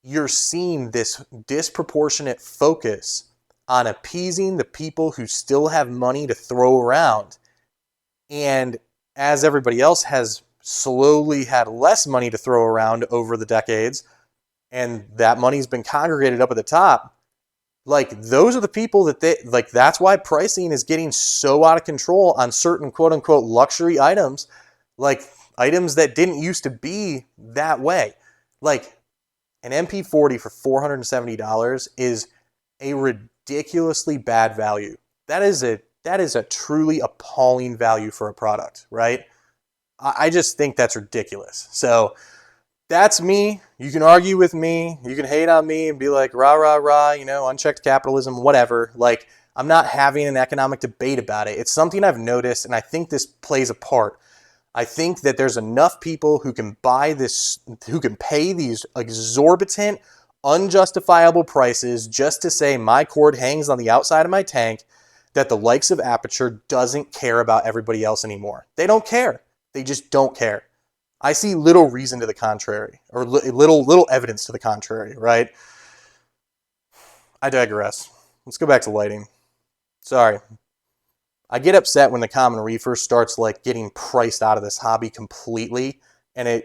you're seeing this disproportionate focus on appeasing the people who still have money to throw around. And as everybody else has slowly had less money to throw around over the decades, and that money's been congregated up at the top, like, those are the people that that's why pricing is getting so out of control on certain quote unquote luxury items, like items that didn't used to be that way. Like, an MP40 for $470 is a ridiculously bad value. That is a truly appalling value for a product, right? I just think that's ridiculous. So that's me. You can argue with me. You can hate on me and be like, rah, rah, rah, unchecked capitalism, whatever. Like, I'm not having an economic debate about it. It's something I've noticed, and I think this plays a part. I think that there's enough people who can buy this, who can pay these exorbitant, unjustifiable prices just to say my cord hangs on the outside of my tank, that the likes of Aperture doesn't care about everybody else anymore. They don't care. They just don't care. I see little reason to the contrary, or little evidence to the contrary, right? I digress. Let's go back to lighting. Sorry. I get upset when the common reefer starts like getting priced out of this hobby completely, And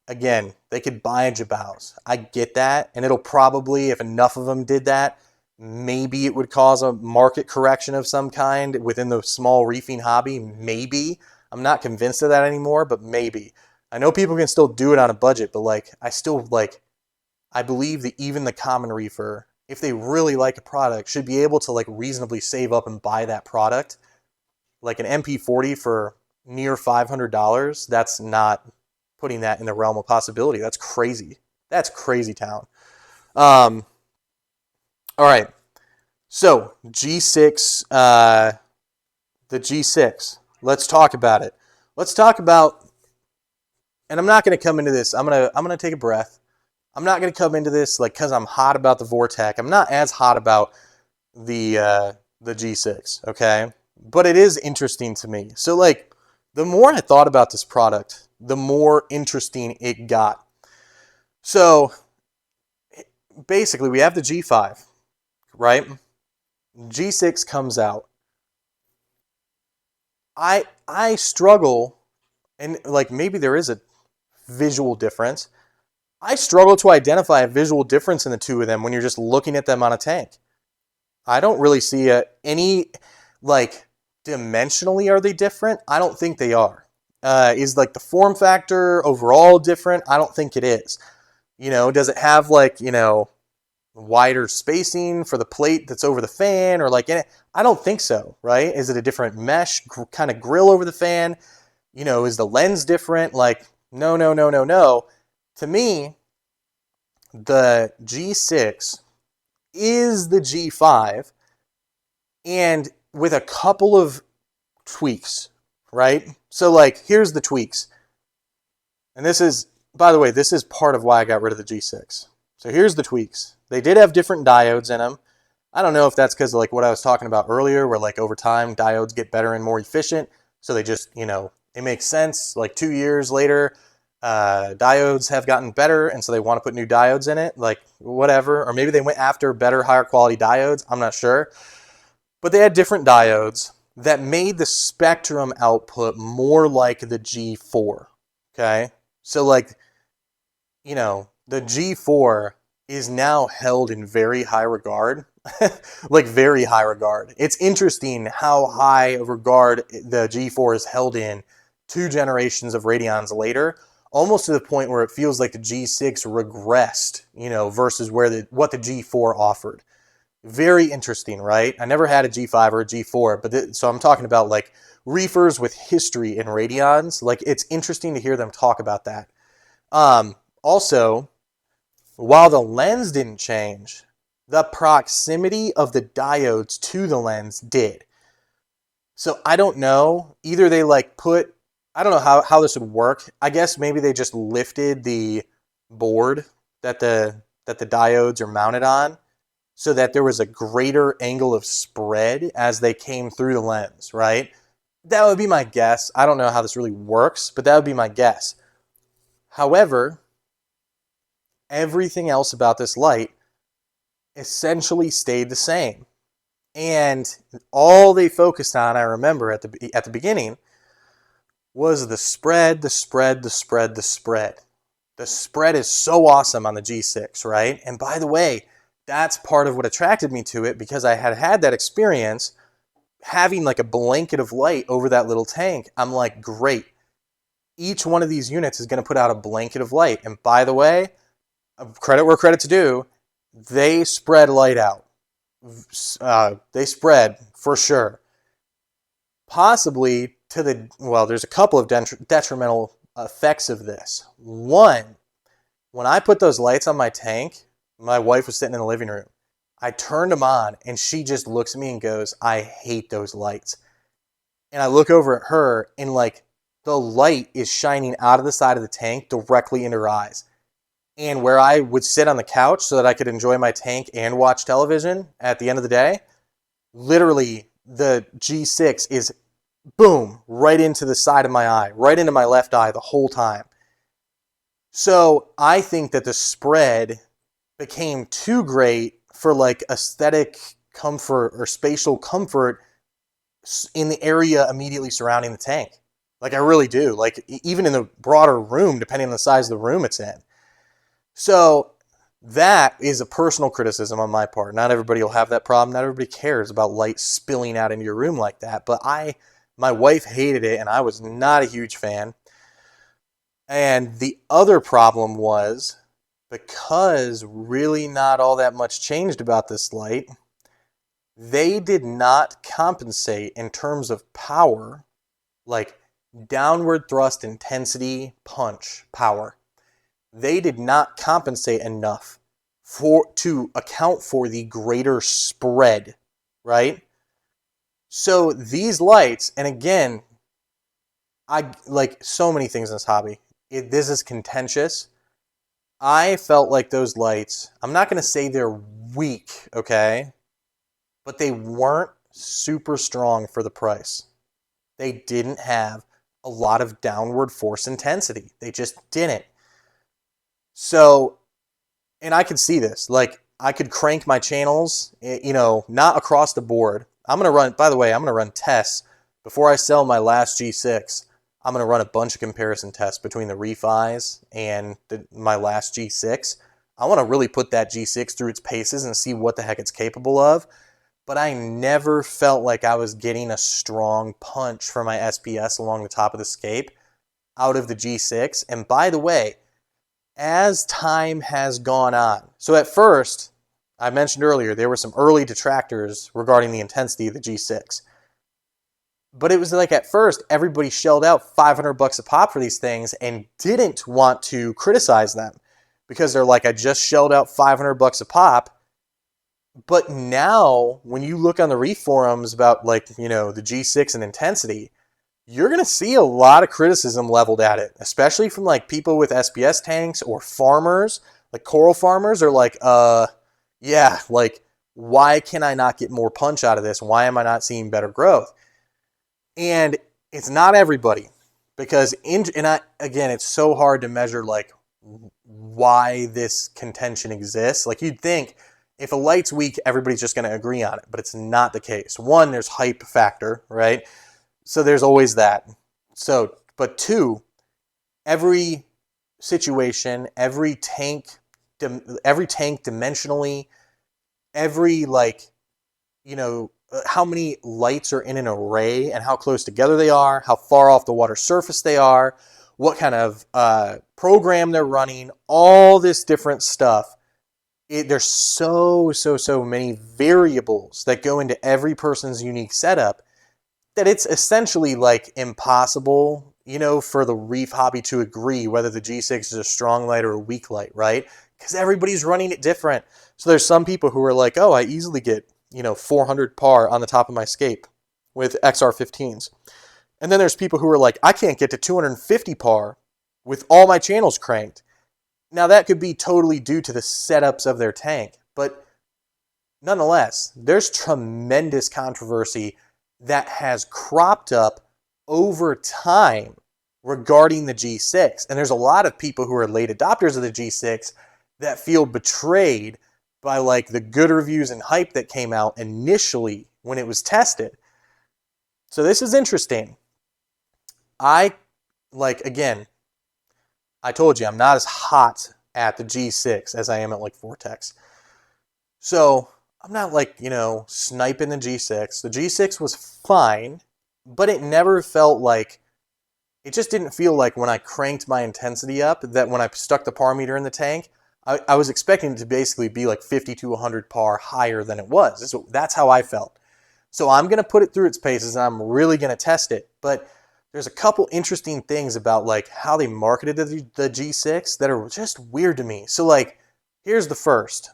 again, they could buy a Jabals. I get that. And it'll probably, if enough of them did that, maybe it would cause a market correction of some kind within the small reefing hobby. Maybe. I'm not convinced of that anymore, but maybe. I know people can still do it on a budget, but like, I believe that even the common reefer, if they really like a product, should be able to like reasonably save up and buy that product. Like an MP40 for near $500, that's not putting that in the realm of possibility. That's crazy. That's crazy town. All right. So G6, the G6. Let's talk about it. Let's talk about, and I'm not going to come into this. I'm gonna take a breath. I'm not going to come into this like because I'm hot about the Vortec. I'm not as hot about the G6. Okay, but it is interesting to me. So like, the more I thought about this product, the more interesting it got. So basically, we have the G5, right? G6 comes out. I struggle, and like maybe there is a visual difference. I struggle to identify a visual difference in the two of them when you're just looking at them on a tank. I don't really see any, like, dimensionally are they different? I don't think they are. Is like the form factor overall different? I don't think it is. Does it have like, wider spacing for the plate that's over the fan or like, I don't think so, right? Is it a different mesh kind of grill over the fan? Is the lens different? Like, no, no, no, no, no. To me, the G6 is the G5 and with a couple of tweaks, right? So like, here's the tweaks. And this is, by the way, this is part of why I got rid of the G6. So here's the tweaks. They did have different diodes in them. I don't know if that's because of like what I was talking about earlier, where like over time diodes get better and more efficient. So they just, it makes sense. Like 2 years later, diodes have gotten better, and so they want to put new diodes in it, like whatever. Or maybe they went after better, higher quality diodes. I'm not sure. But they had different diodes that made the spectrum output more like the G4. Okay? So like, the G4 is now held in very high regard. Like very high regard. It's interesting how high of regard the G4 is held in 2 generations of Radions later, almost to the point where it feels like the G6 regressed, versus what the G4 offered. Very interesting, right? I never had a G5 or a G4, but so I'm talking about like reefers with history in Radions. Like, it's interesting to hear them talk about that. Also, while the lens didn't change, the proximity of the diodes to the lens did. So I don't know. Either they like I don't know how this would work. I guess maybe they just lifted the board that the diodes are mounted on so that there was a greater angle of spread as they came through the lens, right? That would be my guess. I don't know how this really works, but that would be my guess. However, everything else about this light essentially stayed the same. And all they focused on, I remember at the beginning, was the spread, the spread, the spread, the spread. The spread is so awesome on the G6, right? And by the way, that's part of what attracted me to it, because I had that experience having like a blanket of light over that little tank. I'm like, great. Each one of these units is going to put out a blanket of light. And by the way, credit where credit's due, they spread light out. They spread for sure. Possibly there's a couple of detrimental effects of this. One, when I put those lights on my tank, my wife was sitting in the living room. I turned them on and she just looks at me and goes, I hate those lights. And I look over at her and like the light is shining out of the side of the tank directly into her eyes. And where I would sit on the couch so that I could enjoy my tank and watch television at the end of the day, literally the G6 is boom, right into the side of my eye, right into my left eye the whole time. So I think that the spread became too great for like aesthetic comfort or spatial comfort in the area immediately surrounding the tank. Like, I really do. Like, even in the broader room, depending on the size of the room it's in. So that is a personal criticism on my part. Not everybody will have that problem. Not everybody cares about light spilling out into your room like that. But my wife hated it, and I was not a huge fan. And the other problem was, because really not all that much changed about this light, they did not compensate in terms of power, like downward thrust intensity, punch, power. They did not compensate enough to account for the greater spread, right? So these lights, and again, I like so many things in this hobby. This is contentious. I felt like those lights, I'm not going to say they're weak, okay? But they weren't super strong for the price. They didn't have a lot of downward force intensity. They just didn't. So, and I could see this. Like, I could crank my channels, not across the board. I'm going to run, by the way, I'm going to run tests. Before I sell my last G6, I'm going to run a bunch of comparison tests between the ReefIs and my last G6. I want to really put that G6 through its paces and see what the heck it's capable of. But I never felt like I was getting a strong punch from my SPS along the top of the scape out of the G6. And by the way, as time has gone on, so at first, I mentioned earlier, there were some early detractors regarding the intensity of the G6. But it was like at first, everybody shelled out $500 a pop for these things and didn't want to criticize them because they're like, I just shelled out $500 a pop. But now, when you look on the Reef forums about, like, the G6 and intensity, you're going to see a lot of criticism leveled at it, especially from, like, people with SPS tanks or farmers, like coral farmers are like, yeah, like, why can I not get more punch out of this? Why am I not seeing better growth? And it's not everybody, because again, it's so hard to measure, like, why this contention exists. Like, you'd think if a light's weak, everybody's just going to agree on it, but it's not the case. One, there's hype factor, right? So there's always that. So, but two, every situation, every tank dimensionally, every, like, how many lights are in an array and how close together they are, how far off the water surface they are, what kind of program they're running, all this different stuff. There's so many variables that go into every person's unique setup that it's essentially, like, impossible, for the reef hobby to agree whether the G6 is a strong light or a weak light, right? Because everybody's running it different. So there's some people who are like, oh, I easily get 400 par on the top of my scape with XR15s. And then there's people who are like, I can't get to 250 par with all my channels cranked. Now, that could be totally due to the setups of their tank, but nonetheless, there's tremendous controversy that has cropped up over time regarding the G6. And there's a lot of people who are late adopters of the G6 that feel betrayed by, like, the good reviews and hype that came out initially when it was tested. So this is interesting. Again, I told you I'm not as hot at the G6 as I am at, like, Vortex. So I'm not, like, sniping the G6. The G6 was fine, but it never felt like, it just didn't feel like when I cranked my intensity up, that when I stuck the par meter in the tank, I was expecting it to basically be like 50 to 100 par higher than it was. That's how I felt. So I'm going to put it through its paces, and I'm really going to test it. But there's a couple interesting things about, like, how they marketed the G6 that are just weird to me. So, like, here's the first.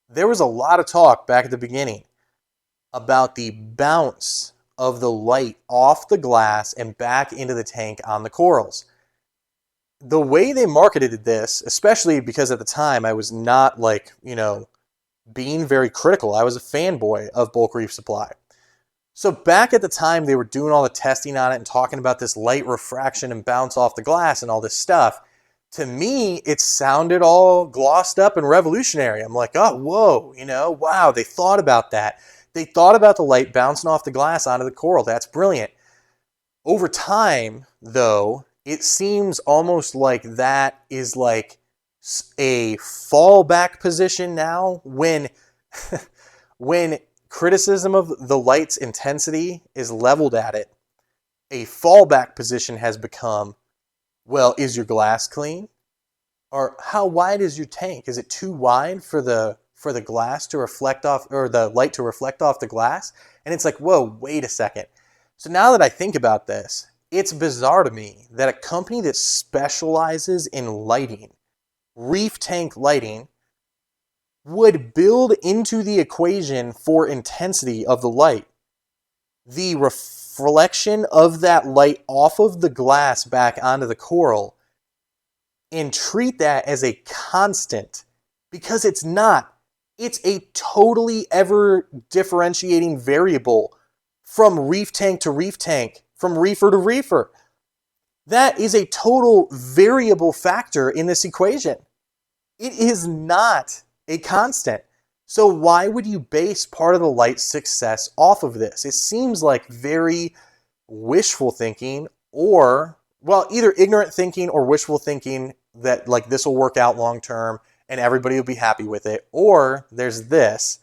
There was a lot of talk back at the beginning about the bounce of the light off the glass and back into the tank on the corals. The way they marketed this, especially because at the time I was not, like, being very critical. I was a fanboy of bulk reef supply. So back at the time they were doing all the testing on it and talking about this light refraction and bounce off the glass and all this stuff. To me, it sounded all glossed up and revolutionary. I'm like, oh, whoa, wow, they thought about that. They thought about the light bouncing off the glass onto the coral. That's brilliant. Over time, though, it seems almost like that is like a fallback position now when when criticism of the light's intensity is leveled at it. A fallback position has become, well, is your glass clean? Or how wide is your tank? Is it too wide for the glass to reflect off, or the light to reflect off the glass? And it's like, whoa, wait a second. So now that I think about this, it's bizarre to me that a company that specializes in lighting, reef tank lighting, would build into the equation for intensity of the light the reflection of that light off of the glass back onto the coral and treat that as a constant, because it's not. It's a totally ever differentiating variable from reef tank to reef tank, from reefer to reefer. That is a total variable factor in this equation. It is not a constant. So why would you base part of the light's success off of this? It seems like very wishful thinking, or, well, either ignorant thinking or wishful thinking that like this will work out long term and everybody will be happy with it. Or there's this.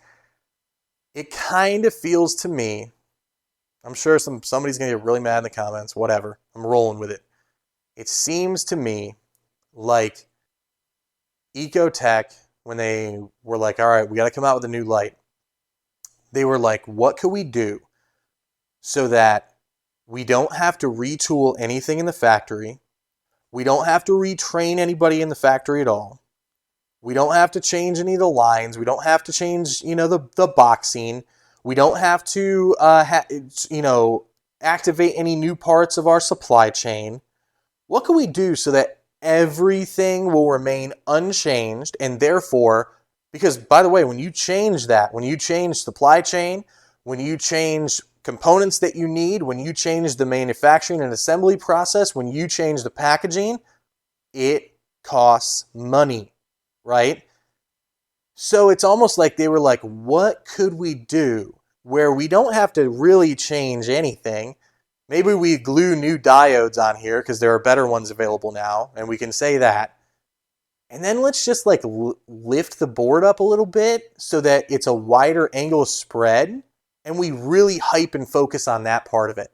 It kind of feels to me, I'm sure somebody's going to get really mad in the comments, whatever. I'm rolling with it. It seems to me like EcoTech, when they were like, all right, we got to come out with a new light, they were like, what could we do so that we don't have to retool anything in the factory? We don't have to retrain anybody in the factory at all. We don't have to change any of the lines. We don't have to change, the boxing. We don't have to, activate any new parts of our supply chain. What can we do so that everything will remain unchanged, and therefore, because by the way, when you change that, when you change supply chain, when you change components that you need, when you change the manufacturing and assembly process, when you change the packaging, it costs money, right? So it's almost like they were like, what could we do where we don't have to really change anything? Maybe we glue new diodes on here because there are better ones available now, and we can say that. And then let's just like lift the board up a little bit so that it's a wider angle spread, and we really hype and focus on that part of it.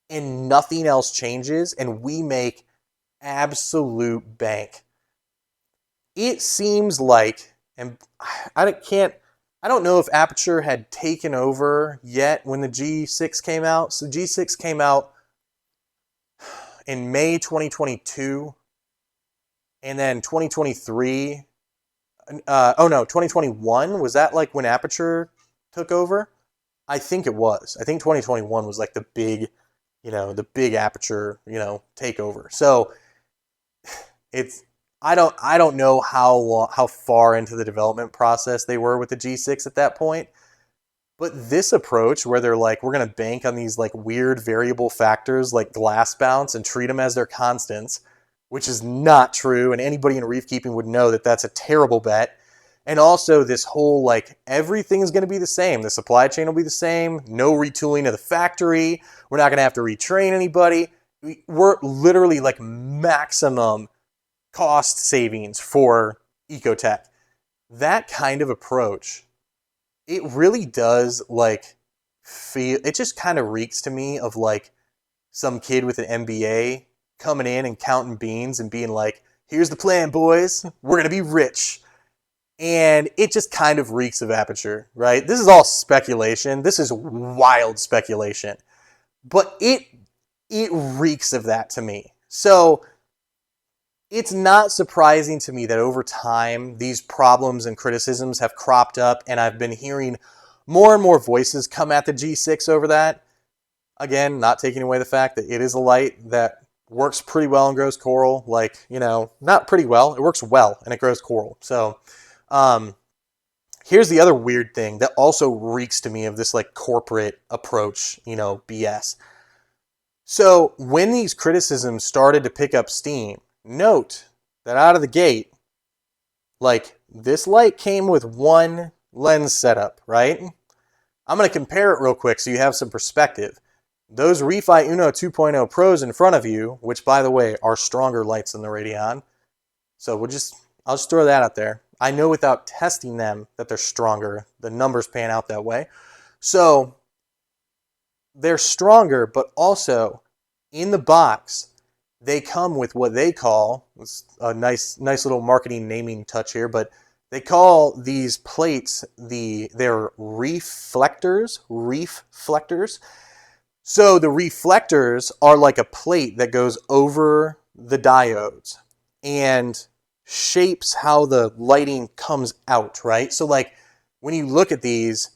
And nothing else changes, and we make absolute bank. It seems like, and I don't know if Aperture had taken over yet when the G6 came out. So the G6 came out in May 2022, and then 2023. 2021, was that like when Aperture took over? I think it was. I think 2021 was like the big Aperture, takeover. So it's, I don't know how far into the development process they were with the G6 at that point. But this approach where they're like, we're going to bank on these like weird variable factors like glass bounce and treat them as their constants, which is not true. And anybody in reef keeping would know that that's a terrible bet. And also this whole like everything is going to be the same. The supply chain will be the same. No retooling of the factory. We're not going to have to retrain anybody. We're literally like maximum cost savings for EcoTech. That kind of approach, it really does like feel, it just kind of reeks to me of like some kid with an MBA coming in and counting beans and being like, here's the plan, boys. We're going to be rich. And it just kind of reeks of Aperture, right? This is all speculation. This is wild speculation. But it reeks of that to me. So it's not surprising to me that over time, these problems and criticisms have cropped up, and I've been hearing more and more voices come at the G6 over that. Again, not taking away the fact that it is a light that works pretty well and grows coral. Like, not pretty well. It works well, and it grows coral. So here's the other weird thing that also reeks to me of this like corporate approach, BS. So when these criticisms started to pick up steam, note that out of the gate, like this light came with one lens setup, right? I'm going to compare it real quick so you have some perspective. those ReFi Uno 2.0 Pros in front of you, which by the way are stronger lights than the Radeon. So I'll just throw that out there. I know without testing them that they're stronger. The numbers pan out that way. So they're stronger, but also in the box, they come with what they call, it's a nice little marketing naming touch here, but they call these plates they're reflectors. So the reflectors are like a plate that goes over the diodes and shapes how the lighting comes out, right? So like when you look at these,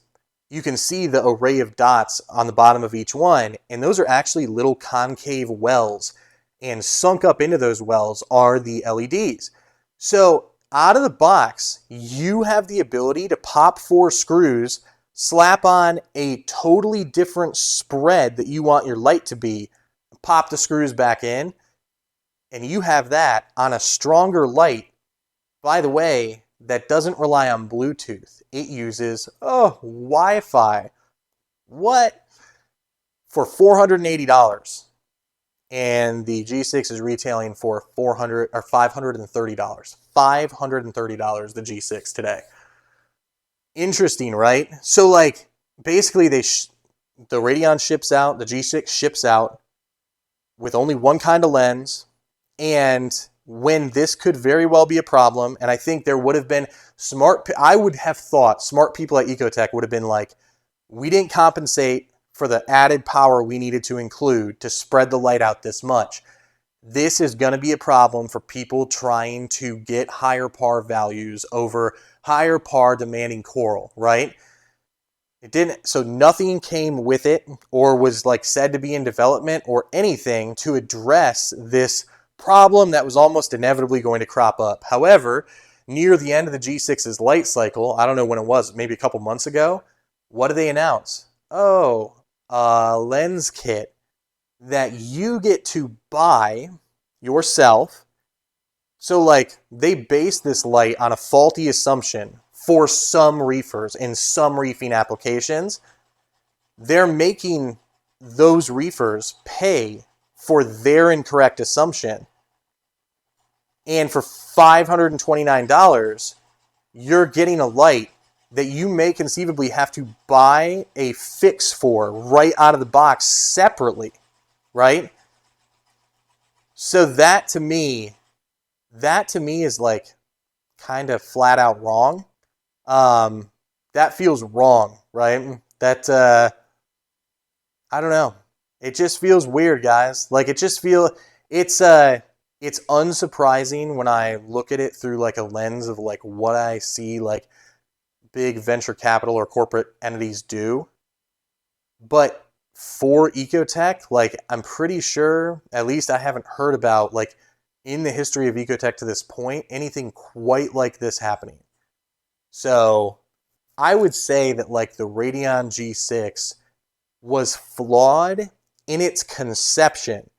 you can see the array of dots on the bottom of each one, and those are actually little concave wells, and sunk up into those wells are the LEDs. So out of the box, you have the ability to pop 4 screws, slap on a totally different spread that you want your light to be, pop the screws back in, and you have that on a stronger light, by the way, that doesn't rely on Bluetooth. It uses, Wi-Fi. What? For $480. And the G6 is retailing for $530. $530 the G6 today. Interesting, right? So like basically the Radeon ships out, the G6 ships out with only one kind of lens, and when this could very well be a problem, and I think there would have been I would have thought smart people at EcoTech would have been like, we didn't compensate for the added power we needed to include to spread the light out this much. This is going to be a problem for people trying to get higher par values over higher par demanding coral, right? It didn't, so nothing came with it or was like said to be in development or anything to address this problem that was almost inevitably going to crop up. However, near the end of the G6's light cycle, I don't know when it was, maybe a couple months ago, what did they announce? Oh, a lens kit that you get to buy yourself. So like they base this light on a faulty assumption for some reefers in some reefing applications. They're making those reefers pay for their incorrect assumption. And for $529, you're getting a light that you may conceivably have to buy a fix for right out of the box separately, right? So that to me is like kind of flat out wrong. That feels wrong, right? That, I don't know. It just feels weird, guys. Like it's unsurprising when I look at it through like a lens of like what I see like big venture capital or corporate entities do. But for EcoTech, like I'm pretty sure, at least I haven't heard about like in the history of EcoTech to this point, anything quite like this happening. So I would say that like the Radeon G6 was flawed in its conception,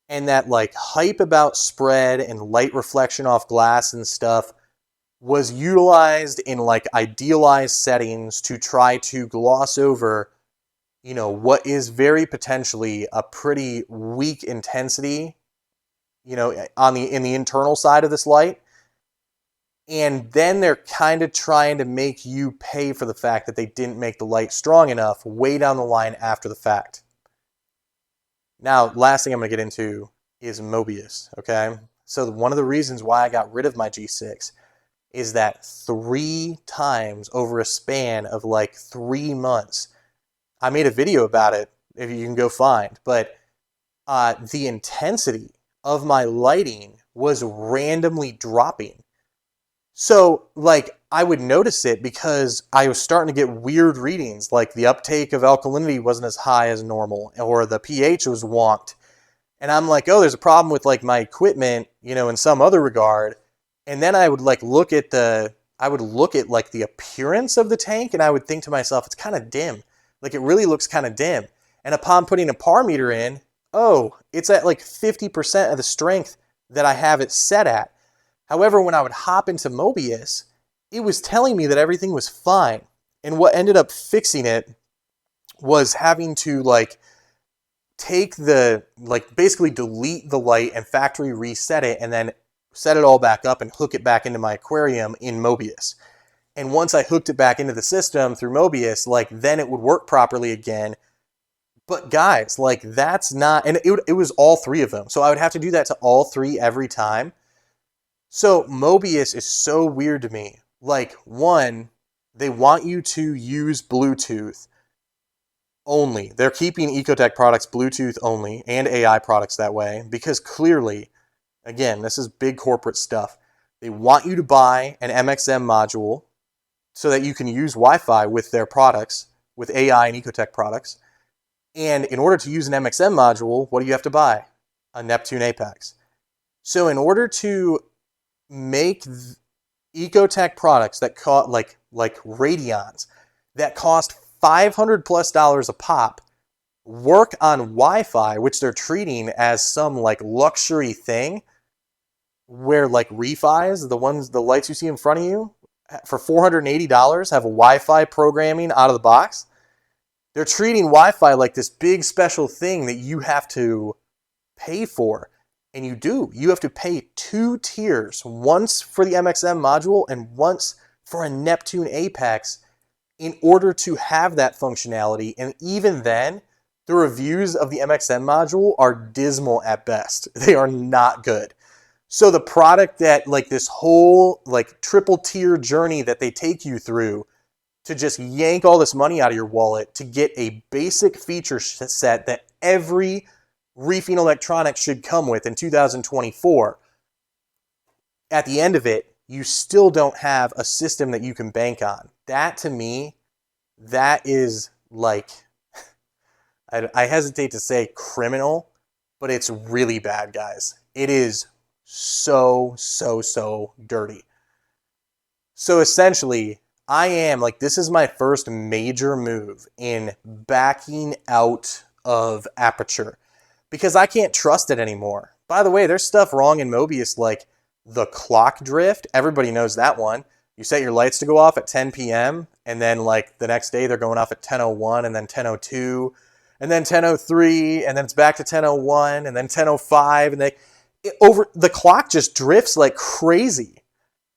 and that like hype about spread and light reflection off glass and stuff was utilized in like idealized settings to try to gloss over, you know, what is very potentially a pretty weak intensity, you know, in the internal side of this light. And then they're kind of trying to make you pay for the fact that they didn't make the light strong enough way down the line after the fact. Now, last thing I'm going to get into is Mobius, okay? So one of the reasons why I got rid of my G6 is that 3 times over a span of like 3 months, I made a video about it, if you can go find, but the intensity of my lighting was randomly dropping. So, like, I would notice it because I was starting to get weird readings, like the uptake of alkalinity wasn't as high as normal, or the pH was wonked. And I'm like, oh, there's a problem with, like, my equipment, you know, in some other regard. And then I would, like, look at, the appearance of the tank, and I would think to myself, it's kind of dim. Like, it really looks kind of dim. And upon putting a par meter in, oh, it's at, like, 50% of the strength that I have it set at. However, when I would hop into Mobius, it was telling me that everything was fine. And what ended up fixing it was having to like take the, like, basically delete the light and factory reset it, and then set it all back up and hook it back into my aquarium in Mobius. And once I hooked it back into the system through Mobius, like, then it would work properly again. But guys, like, that's not, and it was all three of them. So I would have to do that to all three every time. So Mobius is so weird to me. Like, one, they want you to use Bluetooth only. They're keeping EcoTech products Bluetooth only, and AI products that way, because clearly, again, this is big corporate stuff. They want you to buy an MXM module so that you can use Wi-Fi with their products, with AI and EcoTech products. And in order to use an MXM module, what do you have to buy? A Neptune Apex. So in order to make EcoTech products that cost, like Radions, that cost $500+ a pop, work on Wi-Fi, which they're treating as some like luxury thing, where like ReefIs, the lights you see in front of you, for $480 have Wi-Fi programming out of the box. They're treating Wi-Fi like this big special thing that you have to pay for. And you do. You have to pay 2 tiers, once for the MXM module and once for a Neptune Apex, in order to have that functionality. And even then, the reviews of the MXM module are dismal at best. They are not good. So the product that, like, this whole like triple tier journey that they take you through to just yank all this money out of your wallet to get a basic feature set that every reefing electronics should come with in 2024, at the end of it, you still don't have a system that you can bank on. That, to me, that is like, I hesitate to say criminal, but it's really bad, guys. It is so dirty. So essentially, I am, like, this is my first major move in backing out of Aperture, because I can't trust it anymore. By the way, there's stuff wrong in Mobius, like the clock drift. Everybody knows that one. You set your lights to go off at 10 p.m. and then, like, the next day they're going off at 10:01 and then 10:02 and then 10:03 and then it's back to 10:01 and then 10:05, and the clock just drifts like crazy.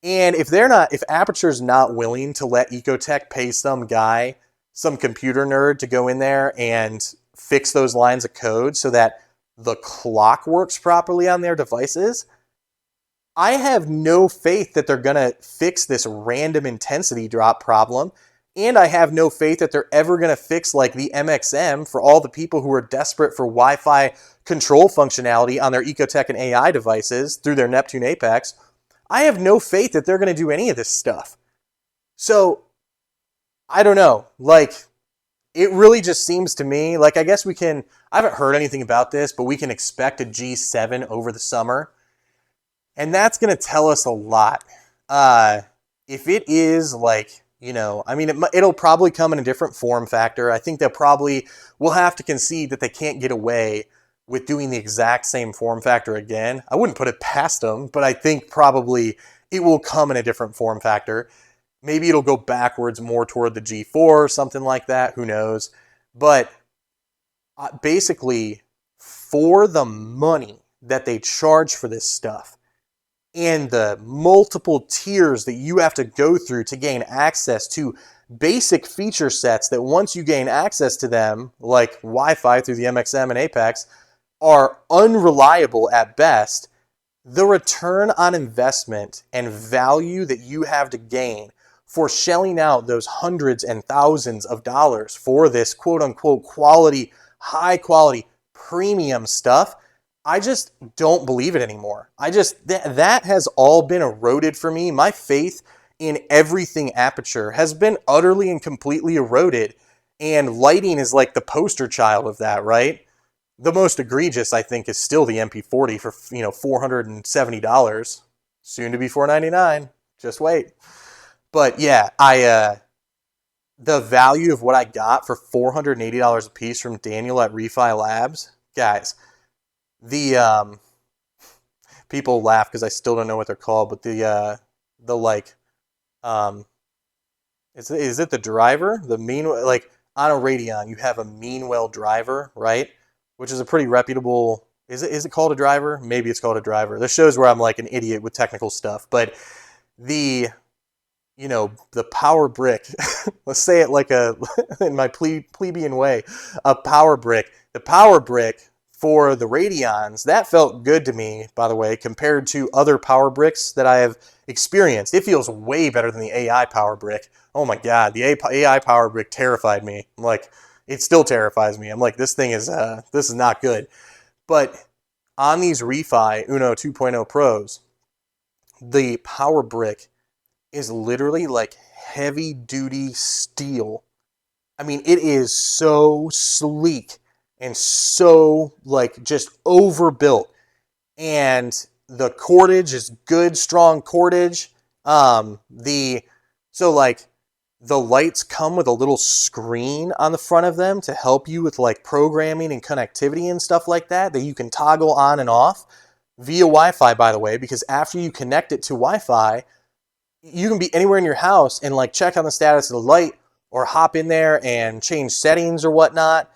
And if Aperture's not willing to let EcoTech pay some guy, some computer nerd, to go in there and fix those lines of code so that the clock works properly on their devices, I have no faith that they're going to fix this random intensity drop problem. And I have no faith that they're ever going to fix, like, the MXM for all the people who are desperate for Wi-Fi control functionality on their EcoTech and AI devices through their Neptune Apex. I have no faith that they're going to do any of this stuff. So, I don't know. Like, it really just seems to me, like, I guess I haven't heard anything about this, but we can expect a G7 over the summer. And that's going to tell us a lot. If it is, like, I mean, it'll probably come in a different form factor. I think we'll have to concede that they can't get away with doing the exact same form factor again. I wouldn't put it past them, but I think probably it will come in a different form factor. Maybe it'll go backwards more toward the G4 or something like that. Who knows? But basically, for the money that they charge for this stuff and the multiple tiers that you have to go through to gain access to basic feature sets that, once you gain access to them, like Wi-Fi through the MXM and Apex, are unreliable at best, the return on investment and value that you have to gain for shelling out those hundreds and thousands of dollars for this quote-unquote quality, high-quality, premium stuff, I just don't believe it anymore. That has all been eroded for me. My faith in everything Aperture has been utterly and completely eroded, and lighting is like the poster child of that, right? The most egregious, I think, is still the MP40 for, $470, soon to be $499. Just wait. But yeah, the value of what I got for $480 a piece from Daniel at ReFi Labs, guys, the people laugh because I still don't know what they're called, but is it the driver? The mean, like, on a Radeon, you have a Meanwell driver, right? which is a pretty reputable, is it called a driver? Maybe it's called a driver. This shows where I'm like an idiot with technical stuff, but the, the power brick, let's say it like in my plebeian way, a power brick. The power brick for the Radions, that felt good to me, by the way, compared to other power bricks that I have experienced. It feels way better than the AI power brick. Oh my God, the AI power brick terrified me. I'm like, it still terrifies me. I'm like, this is not good. But on these ReeFi Uno 2.0 Pros, the power brick is literally like heavy duty steel. I mean, it is so sleek and so like just overbuilt. And the cordage is good, strong cordage. So like the lights come with a little screen on the front of them to help you with like programming and connectivity and stuff like that you can toggle on and off via Wi-Fi, by the way, because after you connect it to Wi-Fi, you can be anywhere in your house and like check on the status of the light or hop in there and change settings or whatnot,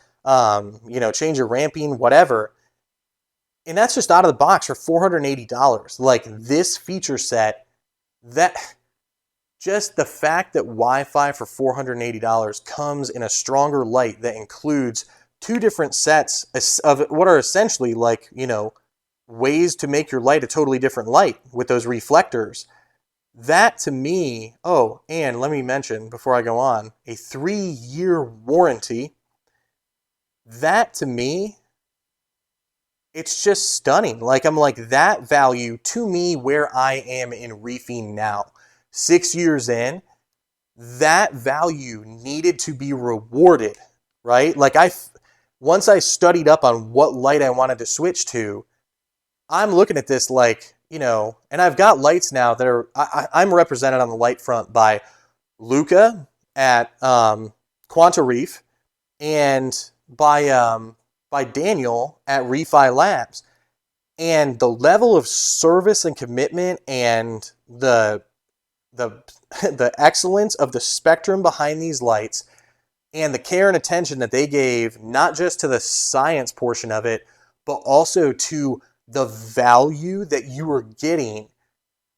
change your ramping, whatever. And that's just out of the box for $480. Like this feature set, that just the fact that Wi-Fi for $480 comes in a stronger light that includes two different sets of what are essentially like, ways to make your light a totally different light with those reflectors. That to me, oh, and let me mention before I go on, a 3-year warranty. That to me, it's just stunning. Like I'm like that value to me where I am in reefing now, 6 years in, that value needed to be rewarded, right? Like once I studied up on what light I wanted to switch to, I'm looking at this like, and I've got lights now that are, I'm represented on the light front by Luca at Quanta Reef and by Daniel at ReeFi Labs. And the level of service and commitment and the excellence of the spectrum behind these lights and the care and attention that they gave, not just to the science portion of it, but also to the value that you were getting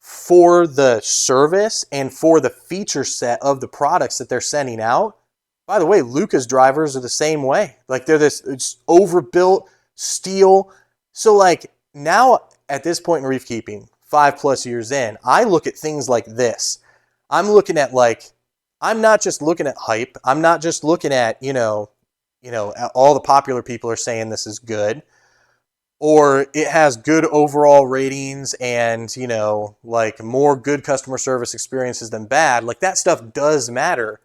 for the service and for the feature set of the products that they're sending out. By the way, Luca's drivers are the same way. Like they're it's overbuilt steel. So like now at this point in reef keeping, 5+ years in, I look at things like this. I'm looking at I'm not just looking at hype. I'm not just looking at, all the popular people are saying this is good, or it has good overall ratings and, more good customer service experiences than bad. Like that stuff does matter.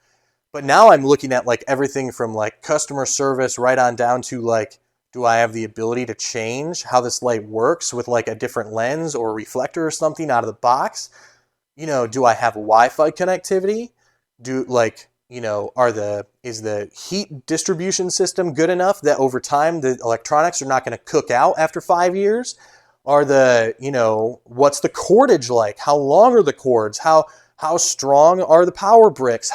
But now I'm looking at everything from customer service right on down to do I have the ability to change how this light works with a different lens or reflector or something out of the box? Do I have Wi-Fi connectivity? Is the heat distribution system good enough that over time the electronics are not going to cook out after 5 years? What's the cordage like? How long are the cords? How strong are the power bricks?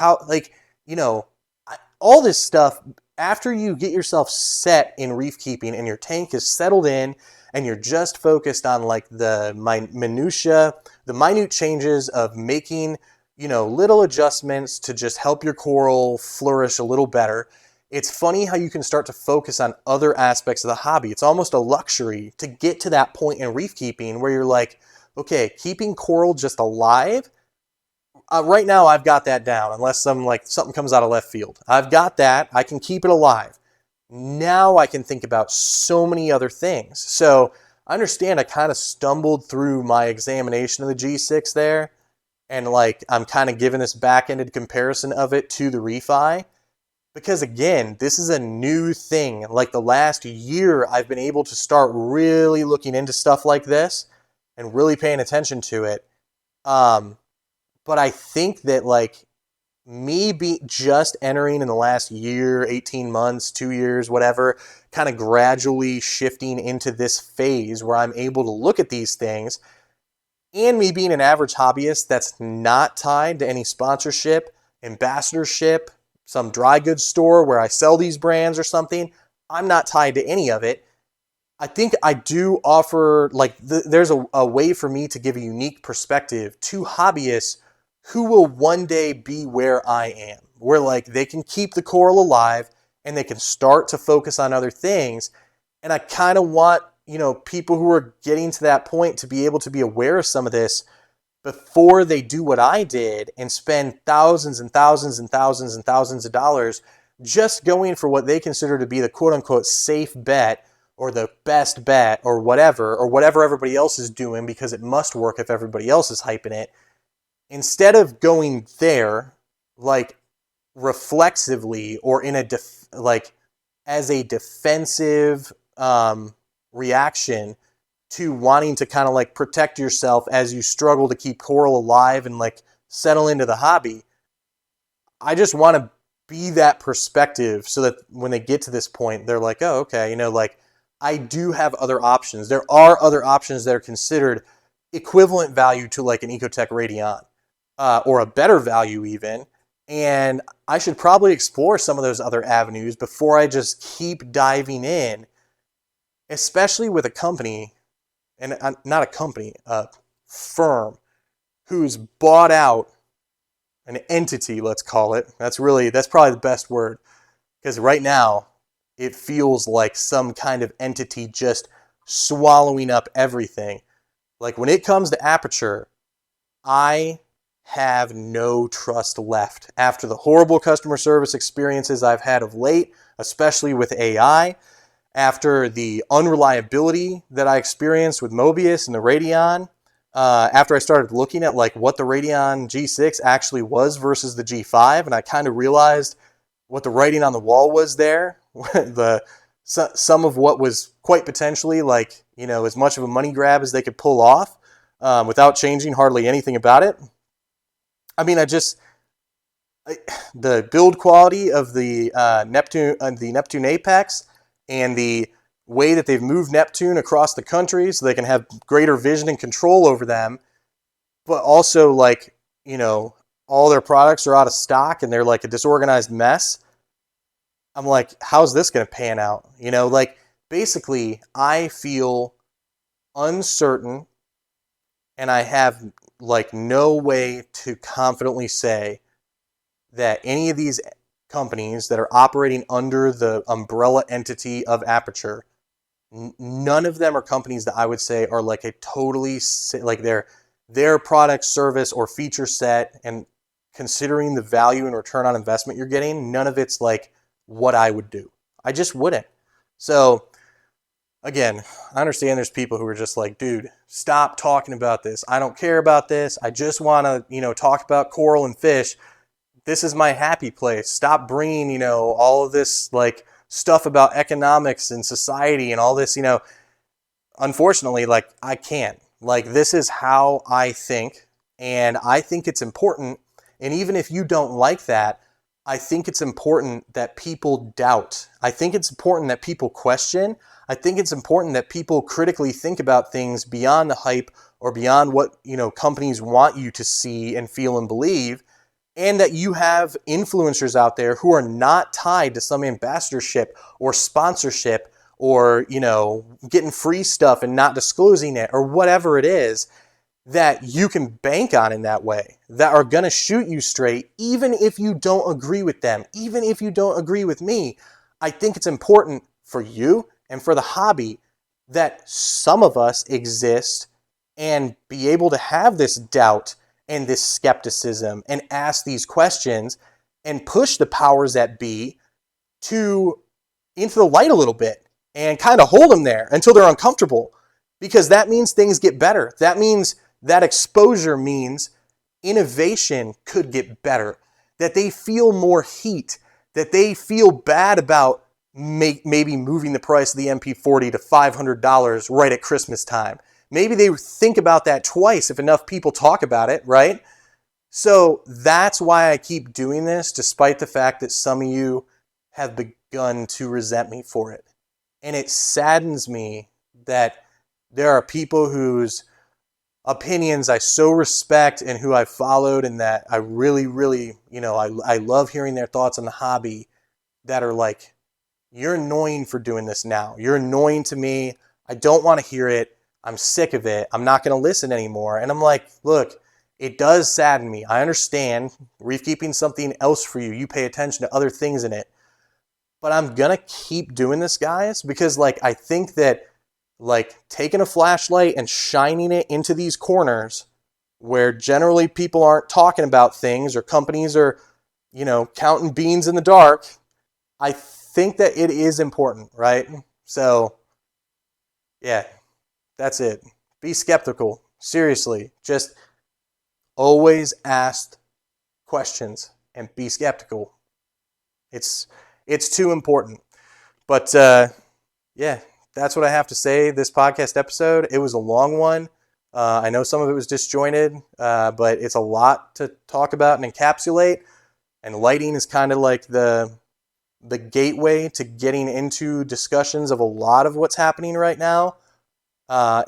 All this stuff, after you get yourself set in reef keeping and your tank is settled in and you're just focused on the minutia, the minute changes of making, little adjustments to just help your coral flourish a little better. It's funny how you can start to focus on other aspects of the hobby. It's almost a luxury to get to that point in reef keeping where you're like, okay, keeping coral just alive. Right now, I've got that down, unless something comes out of left field. I've got that. I can keep it alive. Now I can think about so many other things. So I understand I kind of stumbled through my examination of the G6 there, and I'm kind of giving this back-ended comparison of it to the ReefI, because again, this is a new thing. The last year, I've been able to start really looking into stuff like this and really paying attention to it. But I think that me just entering in the last year, 18 months, 2 years, whatever, kind of gradually shifting into this phase where I'm able to look at these things, and me being an average hobbyist that's not tied to any sponsorship, ambassadorship, some dry goods store where I sell these brands or something, I'm not tied to any of it. I think I do offer, like, there's a way for me to give a unique perspective to hobbyists who will one day be where I am, where like they can keep the coral alive and they can start to focus on other things. And I kind of want, people who are getting to that point to be able to be aware of some of this before they do what I did and spend thousands and thousands and thousands and thousands of dollars just going for what they consider to be the quote unquote safe bet or the best bet or whatever everybody else is doing because it must work if everybody else is hyping it. Instead of going there, like reflexively or in a as a defensive reaction to wanting to kind of like protect yourself as you struggle to keep coral alive and like settle into the hobby. I just want to be that perspective so that when they get to this point, they're like, oh, okay, like I do have other options. There are other options that are considered equivalent value to like an EcoTech Radeon or a better value even. And I should probably explore some of those other avenues before I just keep diving in, especially with a company, and not a company, a firm who's bought out an entity, let's call it. That's probably the best word, because right now it feels like some kind of entity just swallowing up everything. Like when it comes to Aperture, I have no trust left after the horrible customer service experiences I've had of late, especially with AI, after the unreliability that I experienced with Mobius and the Radeon, after I started looking at like what the Radeon G6 actually was versus the G5, and I kind of realized what the writing on the wall was there, some of what was quite potentially like, as much of a money grab as they could pull off without changing hardly anything about it. I mean, the build quality of the Neptune Apex and the way that they've moved Neptune across the country so they can have greater vision and control over them, but also like, all their products are out of stock and they're like a disorganized mess. I'm like, how's this going to pan out? Like basically I feel uncertain and I have like no way to confidently say that any of these companies that are operating under the umbrella entity of Aperture, none of them are companies that I would say are like a totally, like their product, service, or feature set, and considering the value and return on investment you're getting, none of it's like what I would do. I just wouldn't. So again, I understand there's people who are just like, dude, stop talking about this. I don't care about this. I just want to, talk about coral and fish. This is my happy place. Stop bringing, all of this like stuff about economics and society and all this, unfortunately, like I can't. Like this is how I think, and I think it's important. And even if you don't like that, I think it's important that people doubt. I think it's important that people question. I think it's important that people critically think about things beyond the hype or beyond what, companies want you to see and feel and believe, and that you have influencers out there who are not tied to some ambassadorship or sponsorship or, getting free stuff and not disclosing it or whatever it is that you can bank on in that way, that are going to shoot you straight, even if you don't agree with them, even if you don't agree with me. I think it's important for you and for the hobby that some of us exist and be able to have this doubt and this skepticism and ask these questions and push the powers that be to into the light a little bit and kind of hold them there until they're uncomfortable, because that means things get better. That means that exposure means innovation could get better, that they feel more heat, that they feel bad about maybe moving the price of the MP40 to $500 right at Christmas time. Maybe they think about that twice if enough people talk about it, right? So that's why I keep doing this, despite the fact that some of you have begun to resent me for it. And it saddens me that there are people whose opinions I so respect and who I've followed and that I really, really, I love hearing their thoughts on the hobby, that are like you're annoying for doing this now. You're annoying to me. I don't want to hear it. I'm sick of it. I'm not going to listen anymore. And I'm like, look, it does sadden me. I understand reef keeping something else for you. You pay attention to other things in it. But I'm going to keep doing this, guys, because like I think that like taking a flashlight and shining it into these corners where generally people aren't talking about things or companies are, you know, counting beans in the dark, I think that it is important, right? So, yeah, that's it. Be skeptical. Seriously, just always ask questions and be skeptical. It's too important. But yeah, that's what I have to say this podcast episode. It was a long one. I know some of it was disjointed, but it's a lot to talk about and encapsulate. And lighting is kind of like the gateway to getting into discussions of a lot of what's happening right now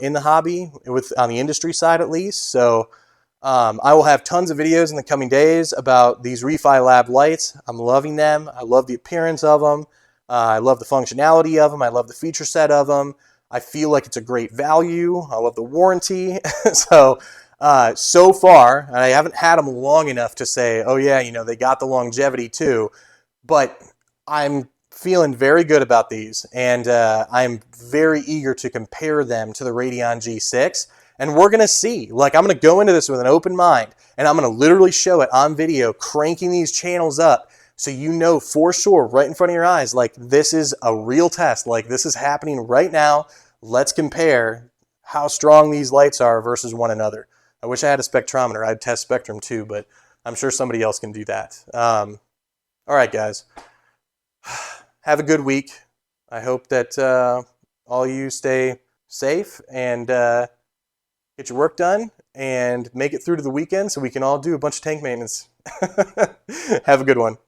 in the hobby, on the industry side at least. So I will have tons of videos in the coming days about these ReFi Lab lights. I'm loving them. I love the appearance of them. I love the functionality of them. I love the feature set of them. I feel like it's a great value. I love the warranty. So far, and I haven't had them long enough to say, oh yeah, you know, they got the longevity too. But I'm feeling very good about these, and I'm very eager to compare them to the Radeon G6. And we're going to see. Like, I'm going to go into this with an open mind, and I'm going to literally show it on video, cranking these channels up, so you know for sure, right in front of your eyes, like, this is a real test. Like, this is happening right now. Let's compare how strong these lights are versus one another. I wish I had a spectrometer. I'd test spectrum too, but I'm sure somebody else can do that. All right, guys. Have a good week. I hope that all you stay safe and get your work done and make it through to the weekend so we can all do a bunch of tank maintenance. Have a good one.